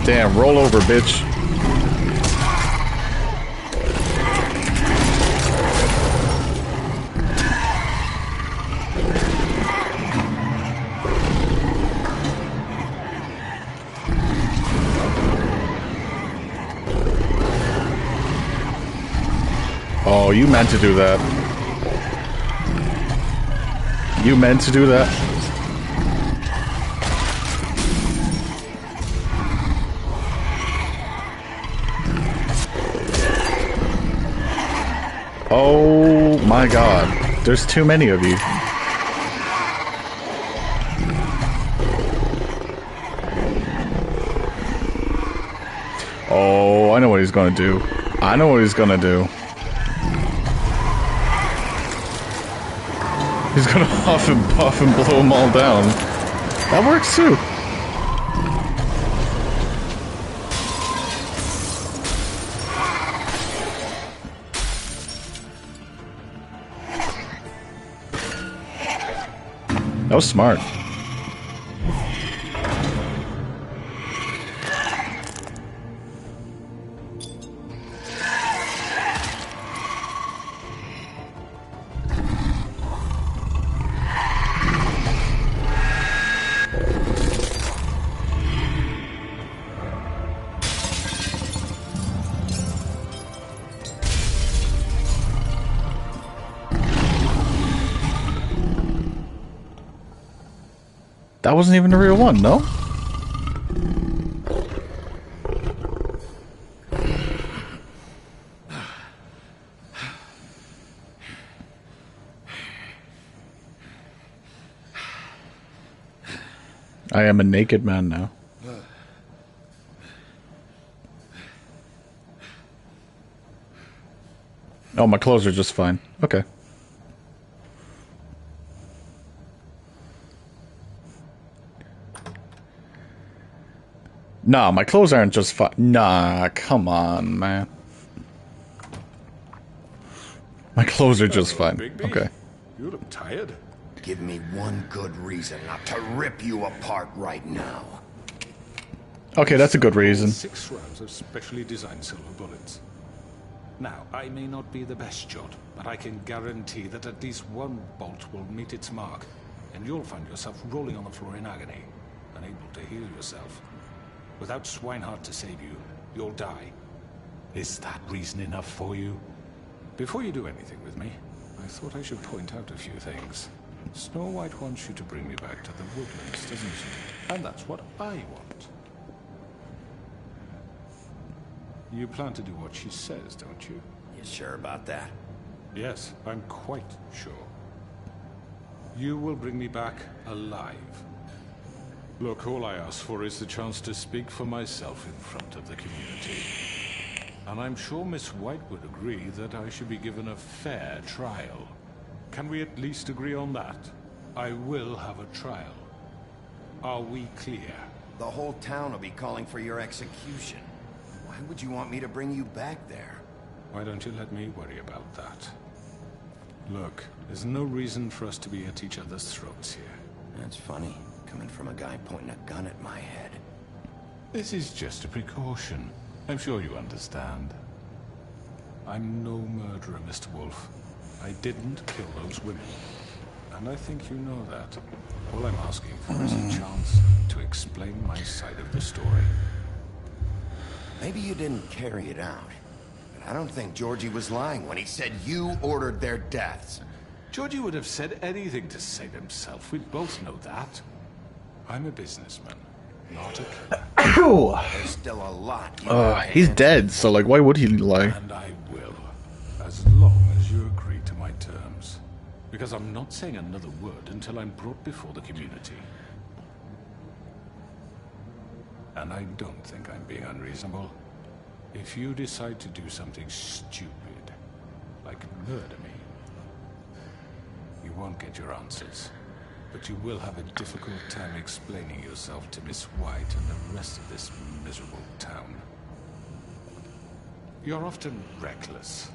Damn, roll over, bitch. Oh, you meant to do that. You meant to do that? Oh my god. There's too many of you. Oh, I know what he's gonna do. I know what he's gonna do. He's gonna huff and puff and blow them all down. That works too. That was smart. That wasn't even the real one, no? I am a naked man now. Oh, my clothes are just fine. Okay. Nah, my clothes aren't just fine. Nah, come on, man. My clothes are just fine. Okay. You look tired. Give me one good reason not to rip you apart right now. Okay, that's a good reason. 6 rounds of specially designed silver bullets. Now, I may not be the best shot, but I can guarantee that at least one bolt will meet its mark, and you'll find yourself rolling on the floor in agony, unable to heal yourself. Without Swinehart to save you, you'll die. Is that reason enough for you? Before you do anything with me, I thought I should point out a few things. Snow White wants you to bring me back to the woodlands, doesn't she? And that's what I want. You plan to do what she says, don't you? You sure about that? Yes, I'm quite sure. You will bring me back alive. Look, all I ask for is the chance to speak for myself in front of the community. And I'm sure Miss White would agree that I should be given a fair trial. Can we at least agree on that? I will have a trial. Are we clear? The whole town will be calling for your execution. Why would you want me to bring you back there? Why don't you let me worry about that? Look, there's no reason for us to be at each other's throats here. That's funny, coming from a guy pointing a gun at my head. This is just a precaution. I'm sure you understand. I'm no murderer, Mr. Wolf. I didn't kill those women. And I think you know that. All I'm asking for is a chance to explain my side of the story. Maybe you didn't carry it out. But I don't think Georgie was lying when he said you ordered their deaths. Georgie would have said anything to save himself. We both know that. I'm a businessman, not a killer. There's still a lot. He's dead, so like, why would he lie? And I will, as long as you agree to my terms. Because I'm not saying another word until I'm brought before the community. And I don't think I'm being unreasonable. If you decide to do something stupid, like murder me, you won't get your answers. But you will have a difficult time explaining yourself to Miss White and the rest of this miserable town. You're often reckless,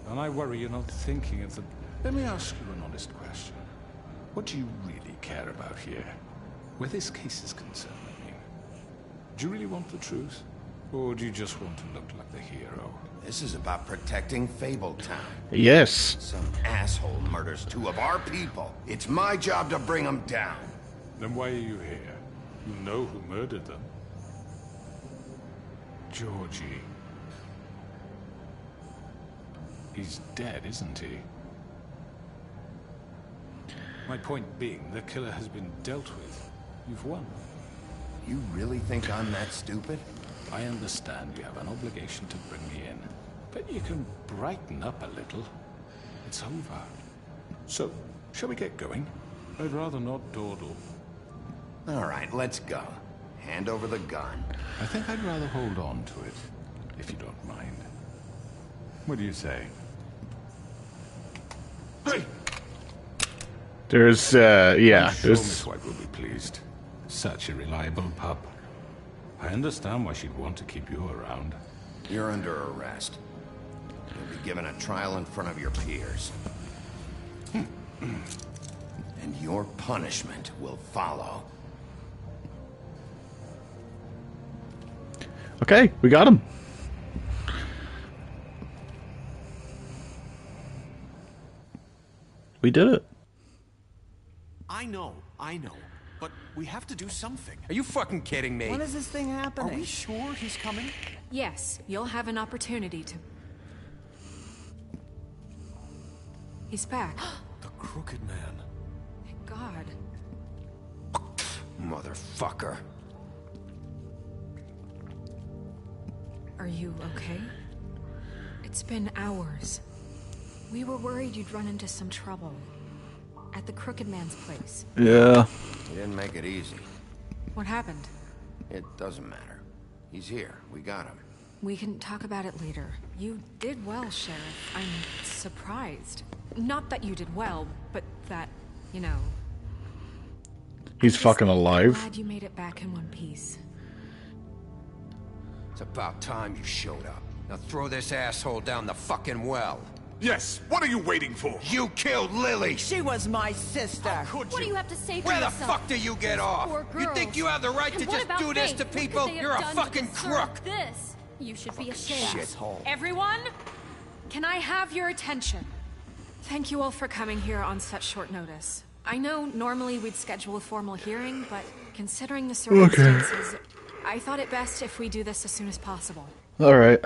and I worry you're not thinking of the... Let me ask you an honest question. What do you really care about here? Where this case is concerned, I mean. Do you really want the truth? Or do you just want to look like the hero? This is about protecting Fabletown. Yes. Some asshole murders 2 of our people. It's my job to bring them down. Then why are you here? You know who murdered them. Georgie. He's dead, isn't he? My point being, the killer has been dealt with. You've won. You really think I'm that stupid? I understand you have an obligation to bring me in, but you can brighten up a little. It's over. So, shall we get going? I'd rather not dawdle. All right, let's go. Hand over the gun. I think I'd rather hold on to it, if you don't mind. What do you say? Hey! There's, yeah, I'm sure there's... Miss White will be pleased. Such a reliable pup. I understand why she'd want to keep you around. You're under arrest. You'll be given a trial in front of your peers. And your punishment will follow. Okay, we got him. We did it. I know. But we have to do something. Are you fucking kidding me? When is this thing happening? Are we sure he's coming? Yes, you'll have an opportunity to... He's back. The Crooked Man. Thank God. motherfucker. Are you okay? It's been hours. We were worried you'd run into some trouble. At the Crooked Man's place. Yeah. He didn't make it easy. What happened? It doesn't matter. He's here. We got him. We can talk about it later. You did well, Sheriff. I'm surprised. Not that you did well, but that, you know... He's fucking alive. Glad you made it back in one piece. It's about time you showed up. Now throw this asshole down the fucking well. Yes, what are you waiting for? You killed Lily! She was my sister. What do you have to say for Where the yourself? fuck do you get off? You think you have the right to just do this to people? You're a fucking crook! This. You should be ashamed. Shithole. Everyone, can I have your attention? Thank you all for coming here on such short notice. I know normally we'd schedule a formal hearing, but considering the circumstances, I thought it best if we do this as soon as possible. Alright.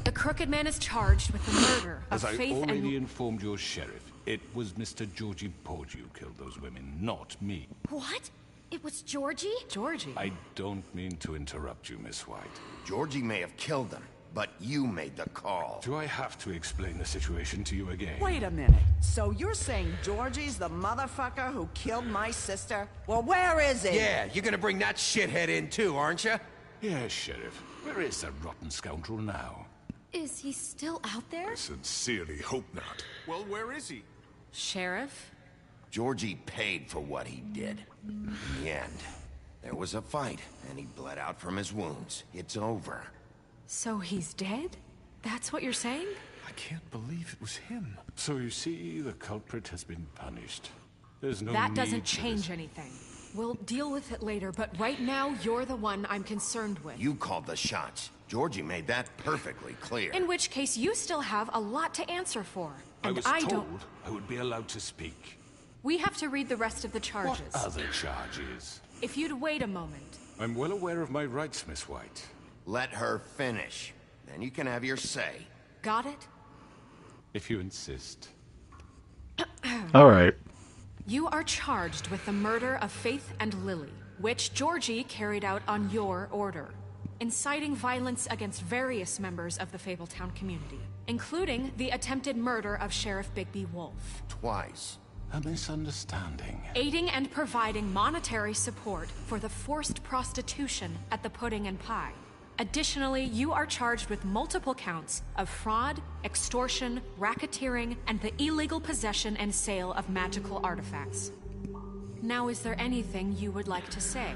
The Crooked Man is charged with the murder of As I Faith already and... informed your sheriff, it was Mr. Georgie Porgy who killed those women, not me. What? It was Georgie? Georgie? I don't mean to interrupt you, Miss White. Georgie may have killed them, but you made the call. Do I have to explain the situation to you again? Wait a minute. So you're saying Georgie's the motherfucker who killed my sister? Well, where is he? Yeah, you're gonna bring that shithead in too, aren't you? Yes, Sheriff. Where is that rotten scoundrel now? Is he still out there? I sincerely hope not. Well, where is he? Sheriff? Georgie paid for what he did. In the end, there was a fight, and he bled out from his wounds. It's over. So he's dead? That's what you're saying? I can't believe it was him. So you see, the culprit has been punished. There's no That need doesn't for change this. anything. We'll deal with it later, but right now, you're the one I'm concerned with. You called the shots. Georgie made that perfectly clear. In which case, you still have a lot to answer for. I And was I told don't... I would be allowed to speak. We have to read the rest of the charges. What other charges? If you'd wait a moment. I'm well aware of my rights, Miss White. Let her finish. Then you can have your say. Got it? If you insist. Alright. You are charged with the murder of Faith and Lily, which Georgie carried out on your order, inciting violence against various members of the Fabletown community, including the attempted murder of Sheriff Bigby Wolf. Twice. A misunderstanding. Aiding and providing monetary support for the forced prostitution at the Pudding and Pie. Additionally, you are charged with multiple counts of fraud, extortion, racketeering, and the illegal possession and sale of magical artifacts. Now, is there anything you would like to say?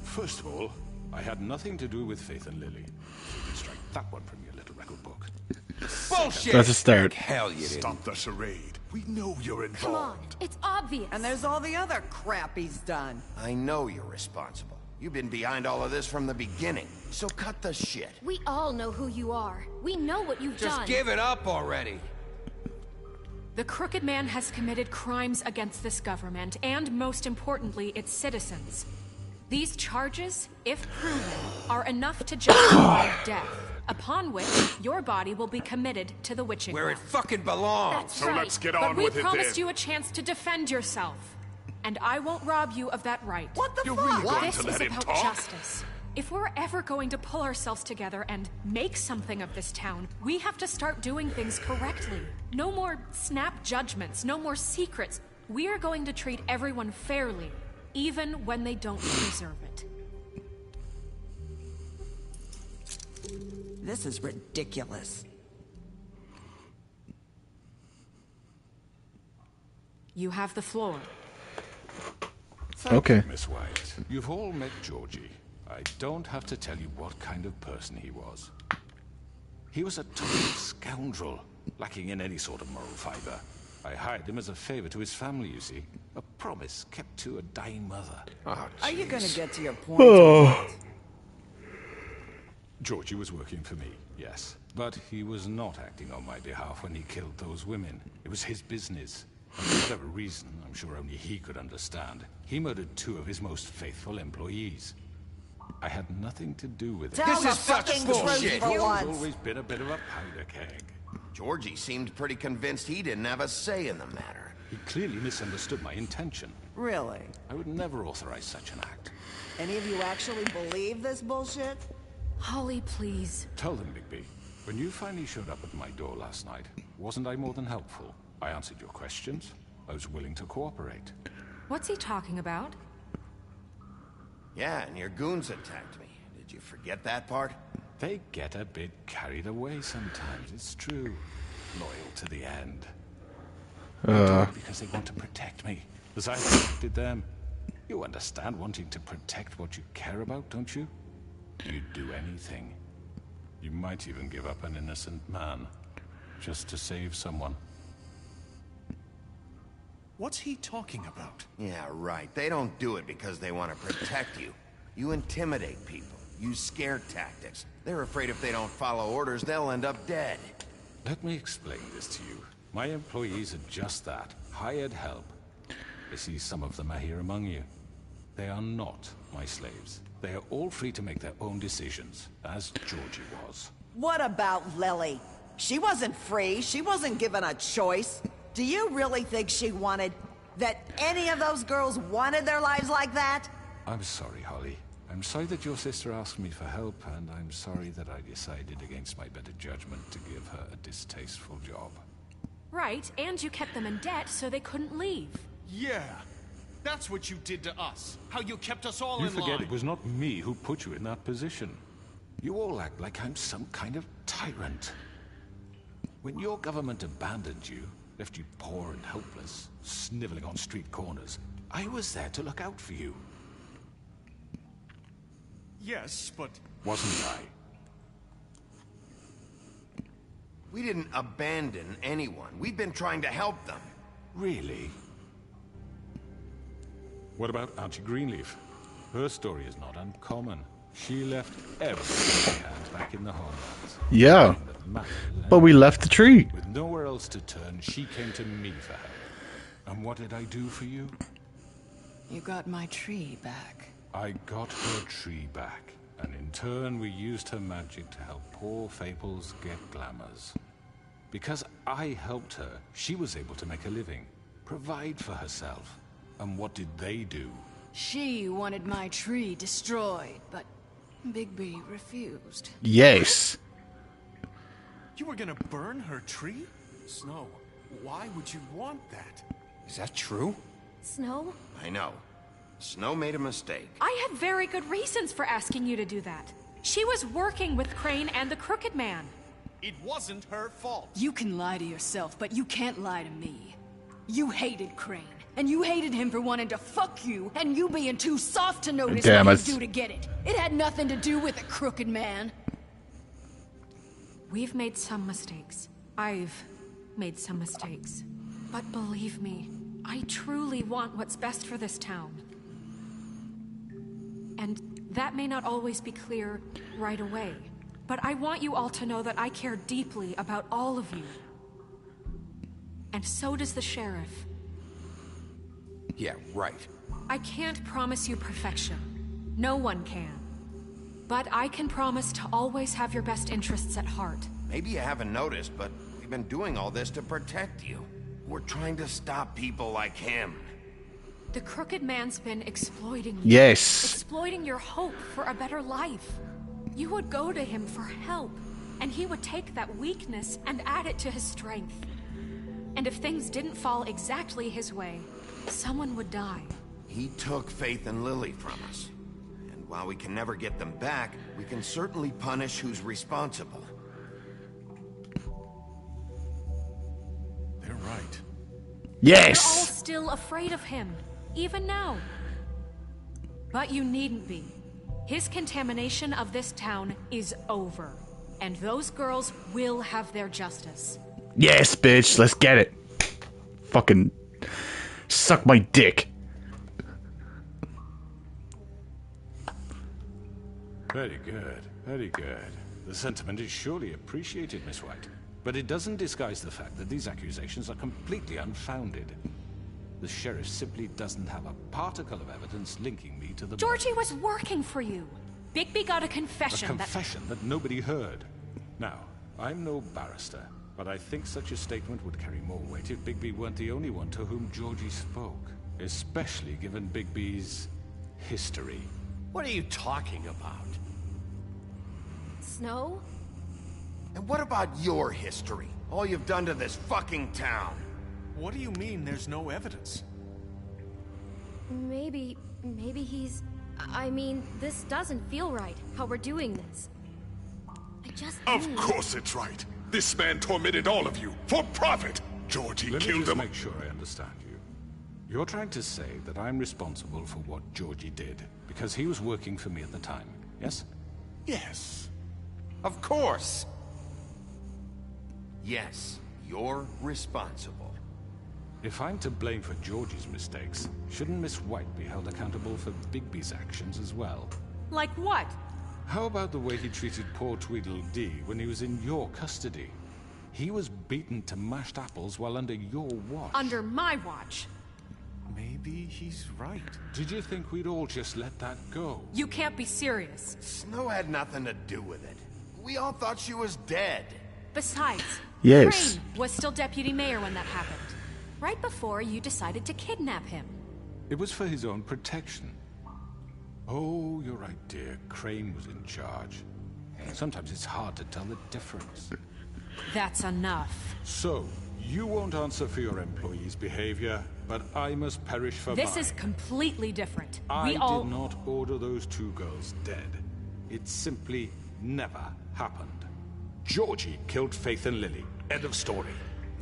First of all, I had nothing to do with Faith and Lily. You can strike that one from your little record book. Bullshit! That's a start. Hell you didn't. Stop the charade. We know you're involved. Come on, it's obvious. And there's all the other crap he's done. I know you're responsible. You've been behind all of this from the beginning. So cut the shit. We all know who you are. We know what you've done. Just give it up already. The Crooked Man has committed crimes against this government, and most importantly, its citizens. These charges, if proven, are enough to justify death, upon which your body will be committed to the witching Where it well. fucking belongs. That's So right. let's get but on we with it promised then. you a chance to defend yourself. And I won't rob you of that right. What the You're fuck? really going This to is let him about talk? justice. If we're ever going to pull ourselves together and make something of this town, we have to start doing things correctly. No more snap judgments, no more secrets. We are going to treat everyone fairly, even when they don't deserve it. This is ridiculous. You have the floor. Okay. Miss White, you've all met Georgie. I don't have to tell you what kind of person he was. He was a total scoundrel, lacking in any sort of moral fiber. I hired him as a favor to his family, you see. A promise kept to a dying mother. Are you gonna get to your point? Oh. Georgie was working for me, yes. But he was not acting on my behalf when he killed those women. It was his business. And for whatever reason, I'm sure only he could understand, he murdered 2 of his most faithful employees. I had nothing to do with it. This is such bullshit. He's always been a bit of a powder keg. Georgie seemed pretty convinced he didn't have a say in the matter. He clearly misunderstood my intention. Really? I would never authorize such an act. Any of you actually believe this bullshit? Holly, please. Tell them, Bigby. When you finally showed up at my door last night, wasn't I more than helpful? I answered your questions. I was willing to cooperate. What's he talking about? Yeah, and your goons attacked me. Did you forget that part? They get a bit carried away sometimes, it's true. Loyal to the end. They do it because they want to protect me, as I protected them. You understand wanting to protect what you care about, don't you? You'd do anything. You might even give up an innocent man, just to save someone. What's he talking about? Yeah, right. They don't do it because they want to protect you. You intimidate people. Use scare tactics. They're afraid if they don't follow orders, they'll end up dead. Let me explain this to you. My employees are just that. Hired help. I see some of them are here among you. They are not my slaves. They are all free to make their own decisions, as Georgie was. What about Lily? She wasn't free. She wasn't given a choice. Do you really think she wanted... that any of those girls wanted their lives like that? I'm sorry, Holly. I'm sorry that your sister asked me for help, and I'm sorry that I decided against my better judgment to give her a distasteful job. Right, and you kept them in debt so they couldn't leave. Yeah, that's what you did to us. How you kept us all You in line. forget it was not me who put you in that position. You all act like I'm some kind of tyrant. When your government abandoned you, left you poor and helpless, sniveling on street corners, I was there to look out for you. Yes, but... Wasn't I? We didn't abandon anyone. We've been trying to help them. Really? What about Auntie Greenleaf? Her story is not uncommon. She left everything she had back in the homelands. Yeah. But we left the tree. With nowhere else to turn, she came to me for help. And what did I do for you? You got my tree back. I got her tree back, and in turn we used her magic to help poor Faples get glamours. Because I helped her, she was able to make a living, provide for herself. And what did they do? She wanted my tree destroyed, but Bigby refused. Yes. You were gonna burn her tree? Snow, why would you want that? Is that true? Snow? I know. Snow made a mistake. I had very good reasons for asking you to do that. She was working with Crane and the Crooked Man. It wasn't her fault. You can lie to yourself, but you can't lie to me. You hated Crane, and you hated him for wanting to fuck you, and you being too soft to notice what he'd do to get it. It had nothing to do with the Crooked Man. We've made some mistakes. I've made some mistakes. But believe me, I truly want what's best for this town. And that may not always be clear right away. But I want you all to know that I care deeply about all of you. And so does the sheriff. Yeah, right. I can't promise you perfection. No one can. But I can promise to always have your best interests at heart. Maybe you haven't noticed, but we've been doing all this to protect you. We're trying to stop people like him. The Crooked Man's been exploiting you. Yes. Exploiting your hope for a better life. You would go to him for help, and he would take that weakness and add it to his strength. And if things didn't fall exactly his way, someone would die. He took Faith and Lily from us. And while we can never get them back, we can certainly punish who's responsible. They're right. Yes! You're all still afraid of him, even now. But you needn't be. His contamination of this town is over. And those girls will have their justice. Yes, bitch, let's get it. Fucking suck my dick. Very good, very good. The sentiment is surely appreciated, Miss White. But it doesn't disguise the fact that these accusations are completely unfounded. The sheriff simply doesn't have a particle of evidence linking me to the... Georgie was working for you. Bigby got a confession that nobody heard. Now, I'm no barrister. But I think such a statement would carry more weight if Bigby weren't the only one to whom Georgie spoke. Especially given Bigby's history. What are you talking about? Snow? And what about your history? All you've done to this fucking town? What do you mean there's no evidence? Maybe he's... I mean, this doesn't feel right, how we're doing this. I just Of course it's right. This man tormented all of you, for profit! Georgie killed him. Make sure I understand you. You're trying to say that I'm responsible for what Georgie did, because he was working for me at the time, yes? Yes. Of course! Yes, you're responsible. If I'm to blame for Georgie's mistakes, shouldn't Miss White be held accountable for Bigby's actions as well? Like what? How about the way he treated poor Tweedledee when he was in your custody? He was beaten to mashed apples while under your watch. Under my watch. Maybe he's right. Did you think we'd all just let that go? You can't be serious. Snow had nothing to do with it. We all thought she was dead. Besides, Yes. Crane was still deputy mayor when that happened. Right before you decided to kidnap him. It was for his own protection. Oh, you're right, dear. Crane was in charge. Sometimes it's hard to tell the difference. That's enough. So, you won't answer for your employees' behavior, but I must perish for This mine. is completely different. I We all... did not order those two girls dead. It simply never happened. Georgie killed Faith and Lily. End of story.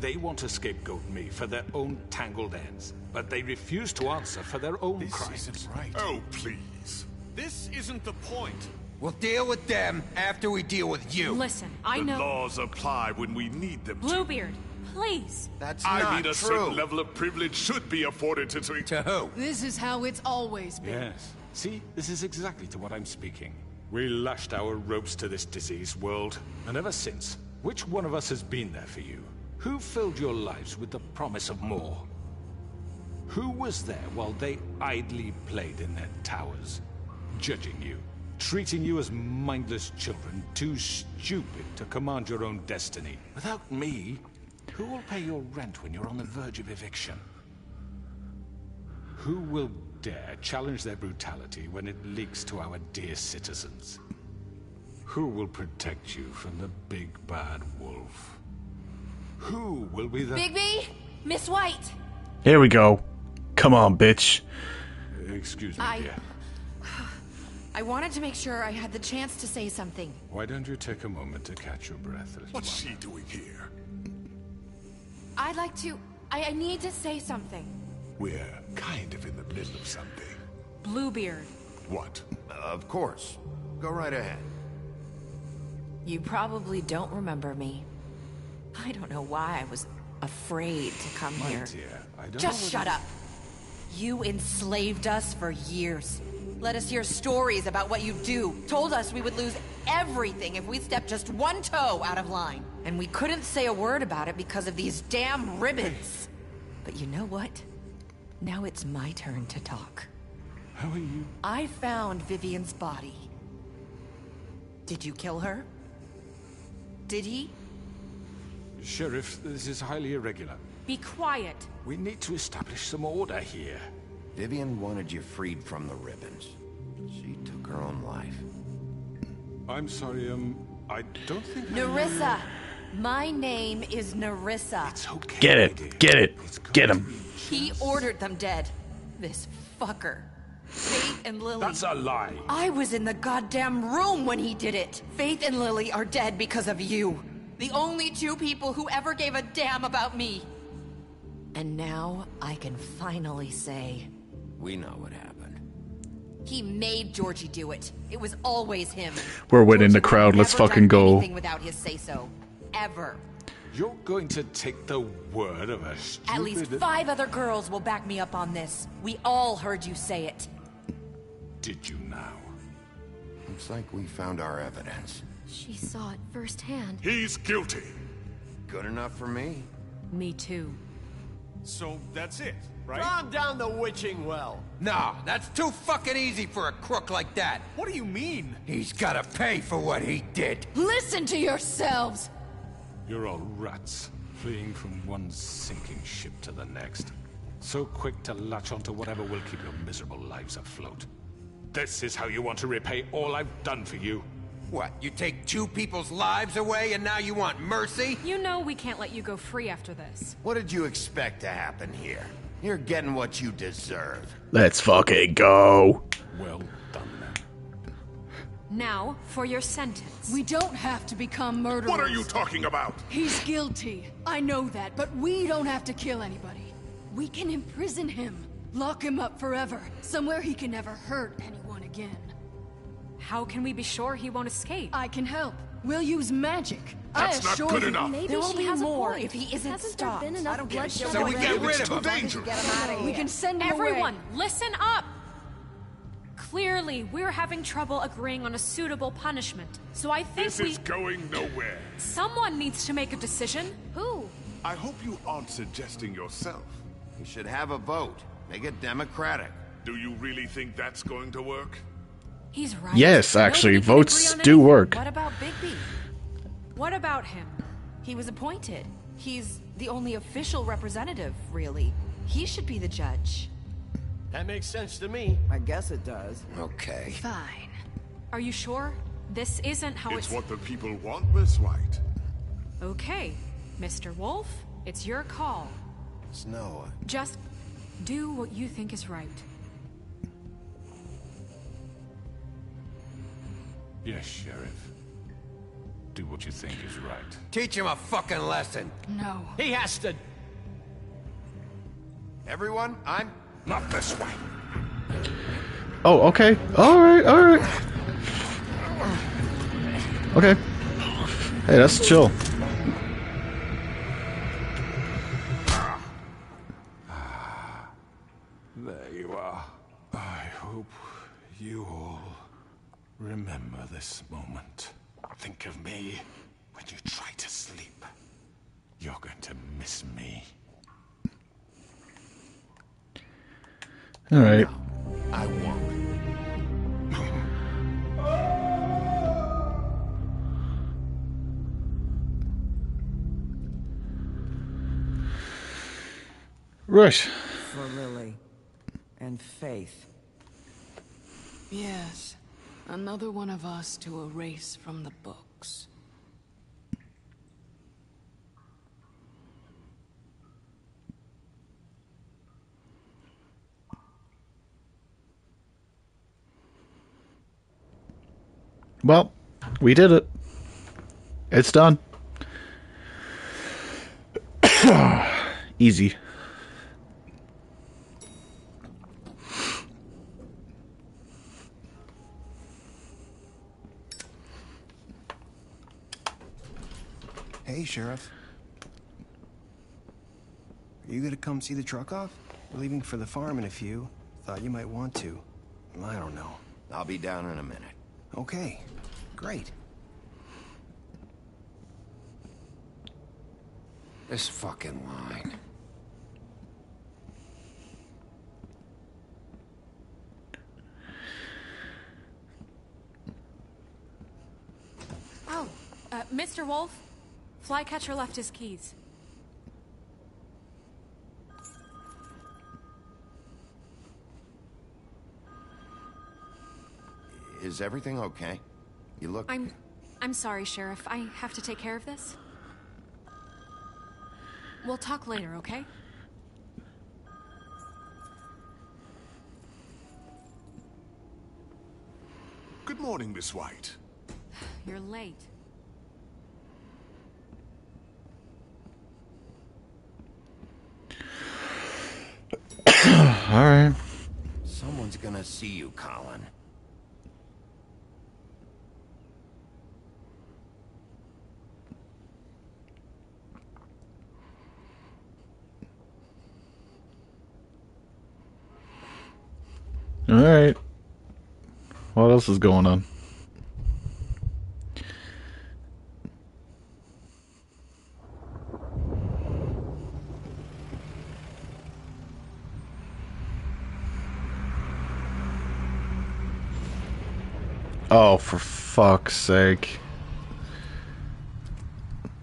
They want to scapegoat me for their own tangled ends, but they refuse to answer for their own crimes. Isn't right. Oh, please. This isn't the point. We'll deal with them after we deal with you. Listen, I the know... laws apply when we need them to. Bluebeard, please. That's I not mean, a true. certain level of privilege should be afforded to... To who? This is how it's always been. Yes. See, this is exactly to what I'm speaking. We lashed our ropes to this diseased world, and ever since, which one of us has been there for you? Who filled your lives with the promise of more? Who was there while they idly played in their towers, judging you, treating you as mindless children, too stupid to command your own destiny? Without me, who will pay your rent when you're on the verge of eviction? Who will dare challenge their brutality when it leaks to our dear citizens? Who will protect you from the big bad wolf? Who will be the... Bigby! Miss White! Here we go. Come on, bitch. Excuse me, dear. I wanted to make sure I had the chance to say something. Why don't you take a moment to catch your breath a little What's she doing here? I'd like to... I need to say something. We're kind of in the middle of something. Bluebeard. What? Of course. Go right ahead. You probably don't remember me. I don't know why I was afraid to come My here. dear, I don't Just know shut up. You enslaved us for years. Let us hear stories about what you do. Told us we would lose everything if we stepped just one toe out of line. And we couldn't say a word about it because of these damn ribbons. But you know what? Now it's my turn to talk. How are you? I found Vivian's body. Did you kill her? Did he? Sheriff, this is highly irregular. Be quiet. We need to establish some order here. Vivian wanted you freed from the ribbons. She took her own life. I'm sorry, I don't think Nerissa! My name is Nerissa. It's okay. Get it. Get it. Get him. He ordered them dead. This fucker. Faith and Lily. That's a lie. I was in the goddamn room when he did it. Faith and Lily are dead because of you. The only two people who ever gave a damn about me. And now I can finally say... We know what happened. He made Georgie do it. It was always him. We're winning the crowd. Let's Never fucking done go. anything without his say-so. Ever. You're going to take the word of a stupid... At least 5 other girls will back me up on this. We all heard you say it. Did you now? Looks like we found our evidence. She saw it firsthand. He's guilty. Good enough for me. Me too. So that's it, right? Calm down the witching well. No, that's too fucking easy for a crook like that. What do you mean? He's gotta pay for what he did. Listen to yourselves! You're all rats, fleeing from one sinking ship to the next. So quick to latch onto whatever will keep your miserable lives afloat. This is how you want to repay all I've done for you? What, you take 2 people's lives away and now you want mercy? You know we can't let you go free after this. What did you expect to happen here? You're getting what you deserve. Let's fucking go. Well done, then. Now, for your sentence. We don't have to become murderers. What are you talking about? He's guilty. I know that, but we don't have to kill anybody. We can imprison him. Lock him up forever. Somewhere he can never hurt anyone again. How can we be sure he won't escape? I can help. We'll use magic. That's not good enough. Maybe there will be more if he isn't stopped. Been enough bloodshed So we get rid of him. Dangerous. We can send him Everyone, away. listen up! Clearly, we're having trouble agreeing on a suitable punishment. So I think This is going nowhere. Someone needs to make a decision. Who? I hope you aren't suggesting yourself. You should have a vote. Make it democratic. Do you really think that's going to work? He's right. Yes, actually, Nobody can votes agree on do anything. work. What about Bigby? What about him? He was appointed. He's the only official representative, really. He should be the judge. That makes sense to me. I guess it does. Okay. Fine. Are you sure? This isn't how It's what the people want, Miss White. Okay, Mr. Wolf, it's your call. Snow. Just do what you think is right. Yes, Sheriff. Do what you think is right. Teach him a fucking lesson. No. He has to... Everyone, I'm... Not this way. Oh, okay. Alright, alright. Okay. Hey, that's chill. There you are. I hope you all remember this moment. Think of me when you try to sleep. You're going to miss me. Alright. I won't. Right. For Lily. And Faith. Yes. Another one of us to erase from the books. Well, we did it. It's done. Easy. Hey, Sheriff. Are you gonna come see the truck off? We're leaving for the farm in a few. Thought you might want to. I don't know. I'll be down in a minute. Okay, great. This fucking line. Oh, Mr. Wolf, Flycatcher left his keys. Is everything okay? You look... I'm sorry, Sheriff. I have to take care of this. We'll talk later, okay? Good morning, Miss White. You're late. All right. Someone's gonna see you, Colin. All right. What else is going on? Oh, for fuck's sake.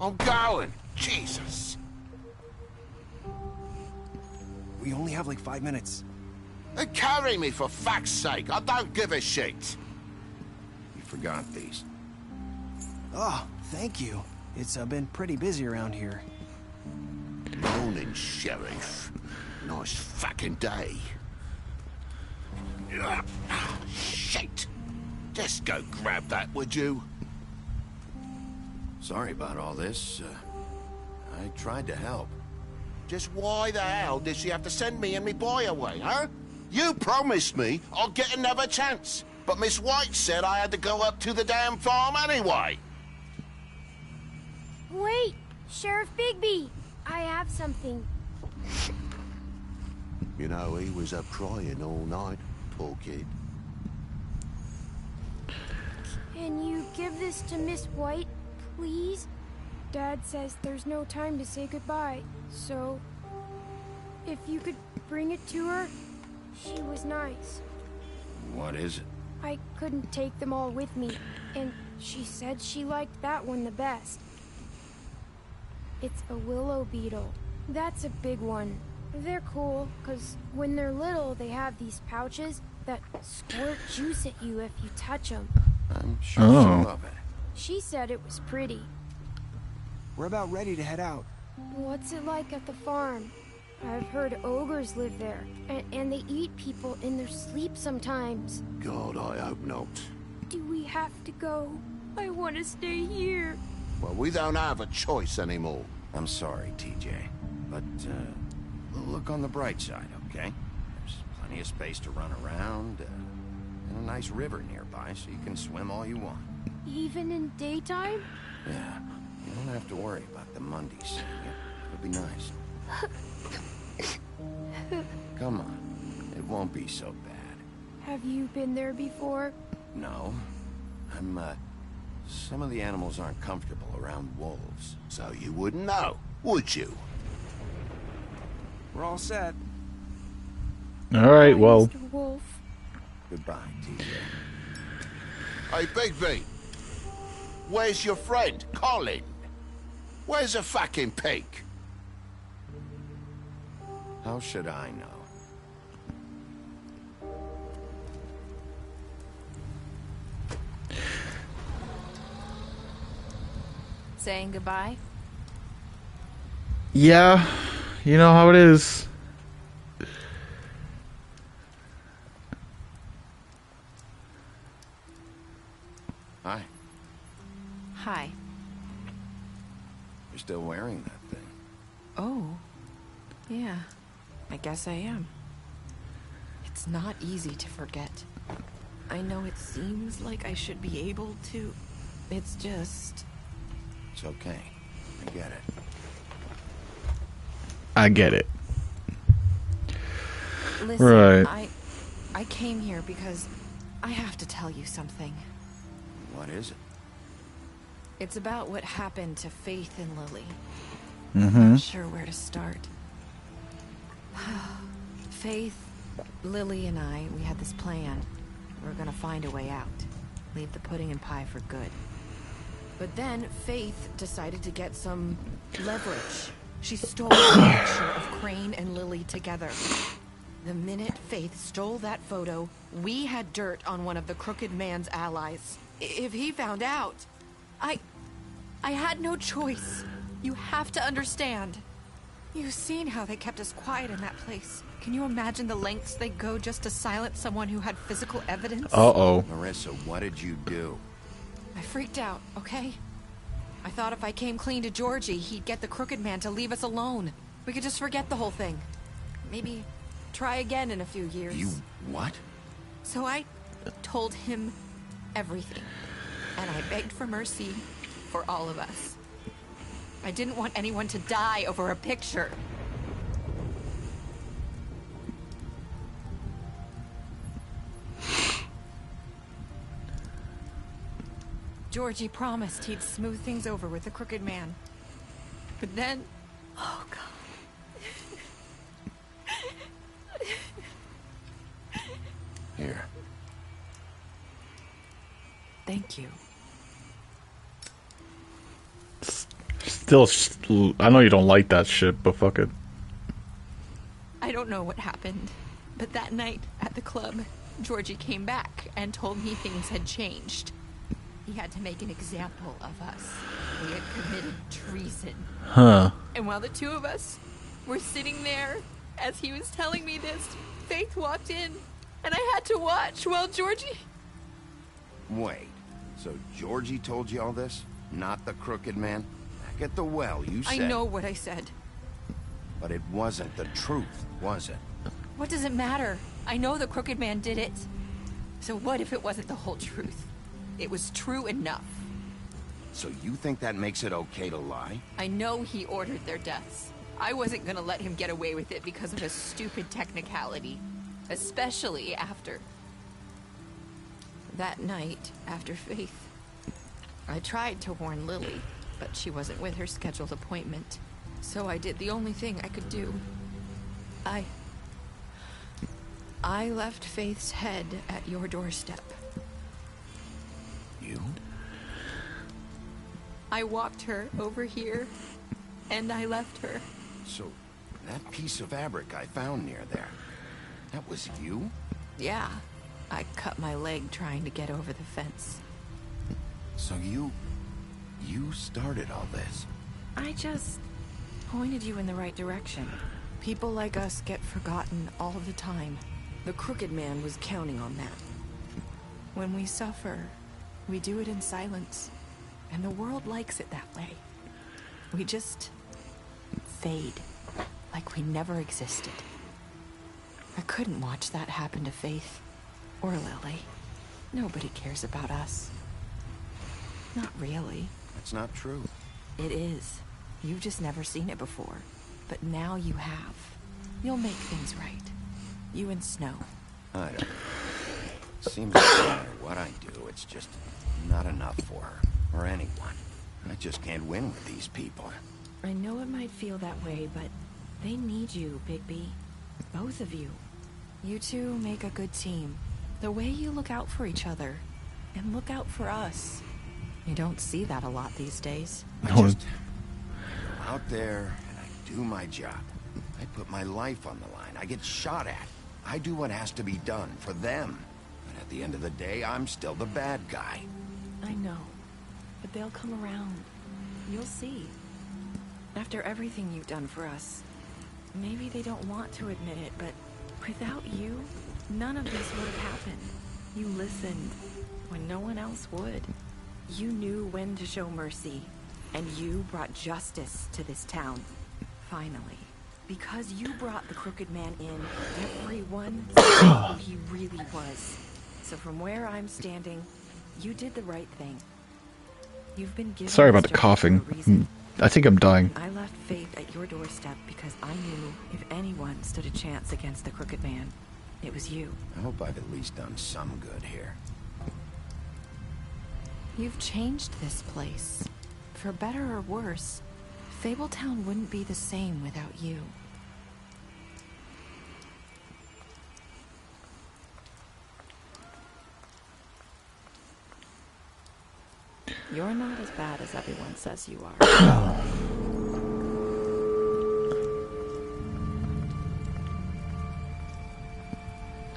I'm going. Jesus. We only have like 5 minutes. Carry me, for fuck's sake. I don't give a shit. You forgot these. Oh, thank you. It's been pretty busy around here. Morning, Sheriff. Nice fucking day. Shit. Just go grab that, would you? Sorry about all this. I tried to help. Just why the hell did she have to send me and me boy away, huh? You promised me I'll get another chance, but Miss White said I had to go up to the damn farm anyway. Wait, Sheriff Bigby, I have something. You know, he was up crying all night, poor kid. Can you give this to Miss White, please? Dad says there's no time to say goodbye, so if you could bring it to her, she was nice. What is it? I couldn't take them all with me, and she said she liked that one the best. It's a willow beetle. That's a big one. They're cool, because when they're little, they have these pouches that squirt juice at you if you touch them. I'm sure she'll love it. She said it was pretty. We're about ready to head out. What's it like at the farm? I've heard ogres live there, and they eat people in their sleep sometimes. God, I hope not. Do we have to go? I want to stay here. Well, we don't have a choice anymore. I'm sorry, TJ, but look on the bright side, okay? There's plenty of space to run around, and a nice river nearby, so you can swim all you want. Even in daytime? Yeah, you don't have to worry about the Mondays seeing you. It'll be nice. Come on, it won't be so bad. Have you been there before? No, some of the animals aren't comfortable around wolves. So you wouldn't know, would you? We're all set. All right, well. Mr. Wolf. Goodbye, TJ. Hey, Bigby. Where's your friend, Colin? Where's the fucking pig? How should I know? Saying goodbye? Yeah, you know how it is. Hi. Hi. You're still wearing that thing. Oh. Yeah. I guess I am. It's not easy to forget. I know it seems like I should be able to. It's just... It's okay. I get it. I get it. Listen, right. I came here because I have to tell you something. What is it? It's about what happened to Faith and Lily. Mm-hmm. I'm not sure where to start. Faith, Lily, and I, we had this plan. We were gonna find a way out. Leave the pudding and pie for good. But then Faith decided to get some leverage. She stole a picture of Crane and Lily together. The minute Faith stole that photo, we had dirt on one of the Crooked Man's allies. If he found out, I had no choice. You have to understand. You've seen how they kept us quiet in that place. Can you imagine the lengths they go just to silence someone who had physical evidence? Uh-oh. Marissa, what did you do? I freaked out, okay? I thought if I came clean to Georgie, he'd get the Crooked Man to leave us alone. We could just forget the whole thing. Maybe try again in a few years. You what? So I told him everything. And I begged for mercy for all of us. I didn't want anyone to die over a picture. Georgie promised he'd smooth things over with the Crooked Man. But then... Oh, God. Here. Thank you. still, I know you don't like that shit, but fuck it. I don't know what happened, but that night at the club, Georgie came back and told me things had changed. He had to make an example of us. We had committed treason. Huh. And while the two of us were sitting there, as he was telling me this, Faith walked in, and I had to watch while Georgie... Wait, so Georgie told you all this? Not the Crooked Man? Back at the well, you said... I know what I said. But it wasn't the truth, was it? What does it matter? I know the Crooked Man did it. So what if it wasn't the whole truth? It was true enough. So you think that makes it okay to lie? I know he ordered their deaths. I wasn't gonna let him get away with it because of a stupid technicality. Especially after... that night, after Faith. I tried to warn Lily, but she wasn't with her scheduled appointment. So I did the only thing I could do. I left Faith's head at your doorstep. You? I walked her over here, and I left her. So, that piece of fabric I found near there, that was you? Yeah. I cut my leg trying to get over the fence. So you started all this? I just pointed you in the right direction. People like us get forgotten all the time. The Crooked Man was counting on that. When we suffer, we do it in silence. And the world likes it that way. We just fade, like we never existed. I couldn't watch that happen to Faith. Or Lily. Nobody cares about us. Not really. That's not true. It is. You've just never seen it before. But now you have. You'll make things right. You and Snow. I don't know. Seems like no matter what I do, it's just not enough for her. Or anyone. I just can't win with these people. I know it might feel that way, but they need you, Bigby. Both of you. You two make a good team. The way you look out for each other, and look out for us. You don't see that a lot these days. I just go out there, and I do my job. I put my life on the line. I get shot at. I do what has to be done for them. But at the end of the day, I'm still the bad guy. I know. But they'll come around. You'll see. After everything you've done for us. Maybe they don't want to admit it, but without you, none of this would have happened. You listened when no one else would. You knew when to show mercy, and you brought justice to this town. Finally. Because you brought the Crooked Man in, everyone saw who he really was. So from where I'm standing, you did the right thing. You've been given Sorry about the coughing. I think I'm dying. I left Faith at your doorstep because I knew if anyone stood a chance against the Crooked Man, it was you. I hope I've at least done some good here. You've changed this place. For better or worse, Fabletown wouldn't be the same without you. You're not as bad as everyone says you are.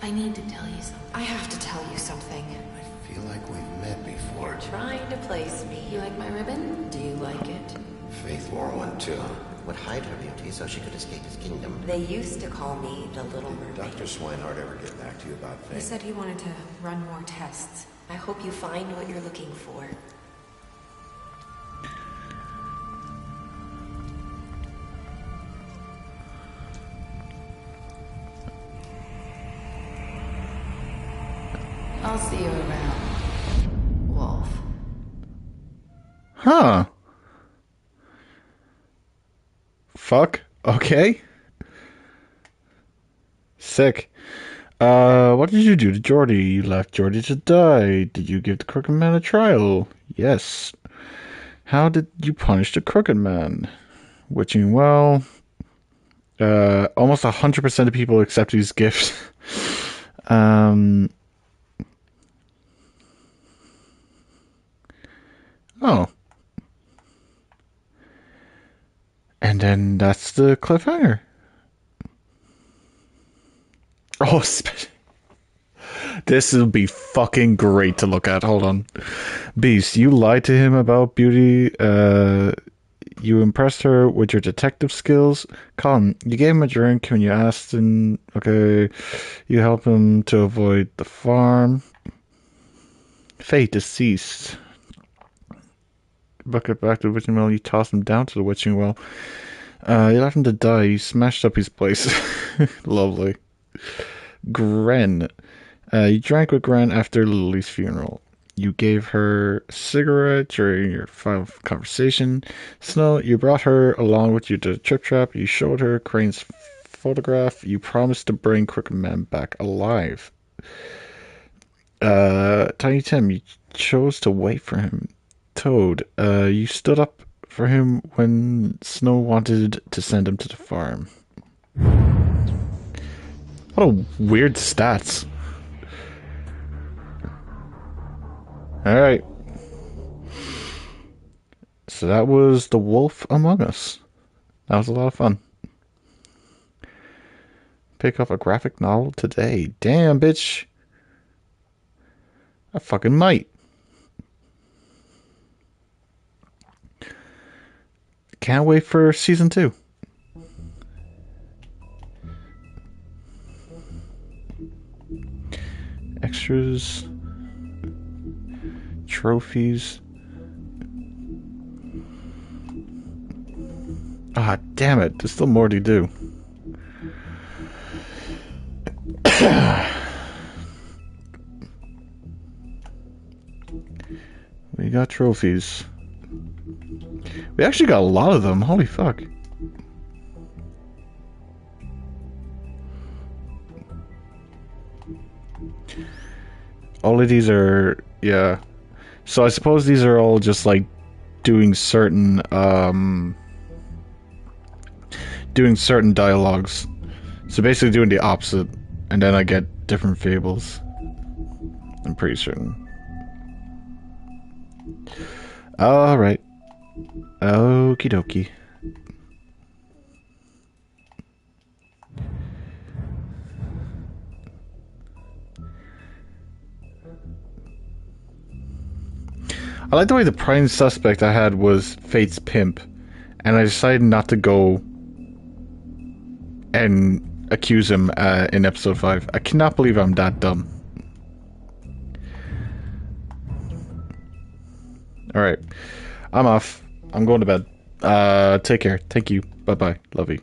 I need to tell you something. I have to tell you something. I feel like we've met before. You're trying to place me. You like my ribbon? Do you like it? Faith wore one too. Would hide her beauty so she could escape his kingdom. They used to call me the Little Mermaid. Dr. Swinehart ever get back to you about Faith? He said he wanted to run more tests. I hope you find what you're looking for. I'll see you around, Wolf. Huh. Fuck. Okay. Sick. What did you do to Jordy? You left Jordy to die. Did you give the Crooked Man a trial? Yes. How did you punish the Crooked Man? Witching well. Almost 100% of people accept his gift. Oh. And then that's the cliffhanger. Oh, this will be fucking great to look at. Hold on. Beast, you lied to him about Beauty. You impressed her with your detective skills. Colin, you gave him a drink when you asked him. Okay, you helped him to avoid the farm. Fate, deceased. Bucket back to the witching well. You tossed him down to the witching well. You left him to die. You smashed up his place. Lovely. Gren. You drank with Gren after Lily's funeral. You gave her a cigarette during your final conversation. Snow, you brought her along with you to the Trip Trap. You showed her Crane's photograph. You promised to bring Crooked Man back alive. Tiny Tim, you chose to wait for him. Toad, you stood up for him when Snow wanted to send him to the farm. What a weird stats. Alright. So that was The Wolf Among Us. That was a lot of fun. Pick up a graphic novel today. Damn, bitch. I fucking might. Can't wait for season 2. Extras. Trophies. Ah, damn it. There's still more to do. We got trophies. We actually got a lot of them. Holy fuck. All of these are, yeah. So I suppose these are all just like doing certain dialogues. So basically doing the opposite, and then I get different fables. I'm pretty certain. Alright. Okie dokie. I like the way the prime suspect I had was Fate's pimp, and I decided not to go and accuse him in episode 5. I cannot believe I'm that dumb. Alright. I'm off. I'm going to bed. Take care. Thank you. Bye-bye. Love you.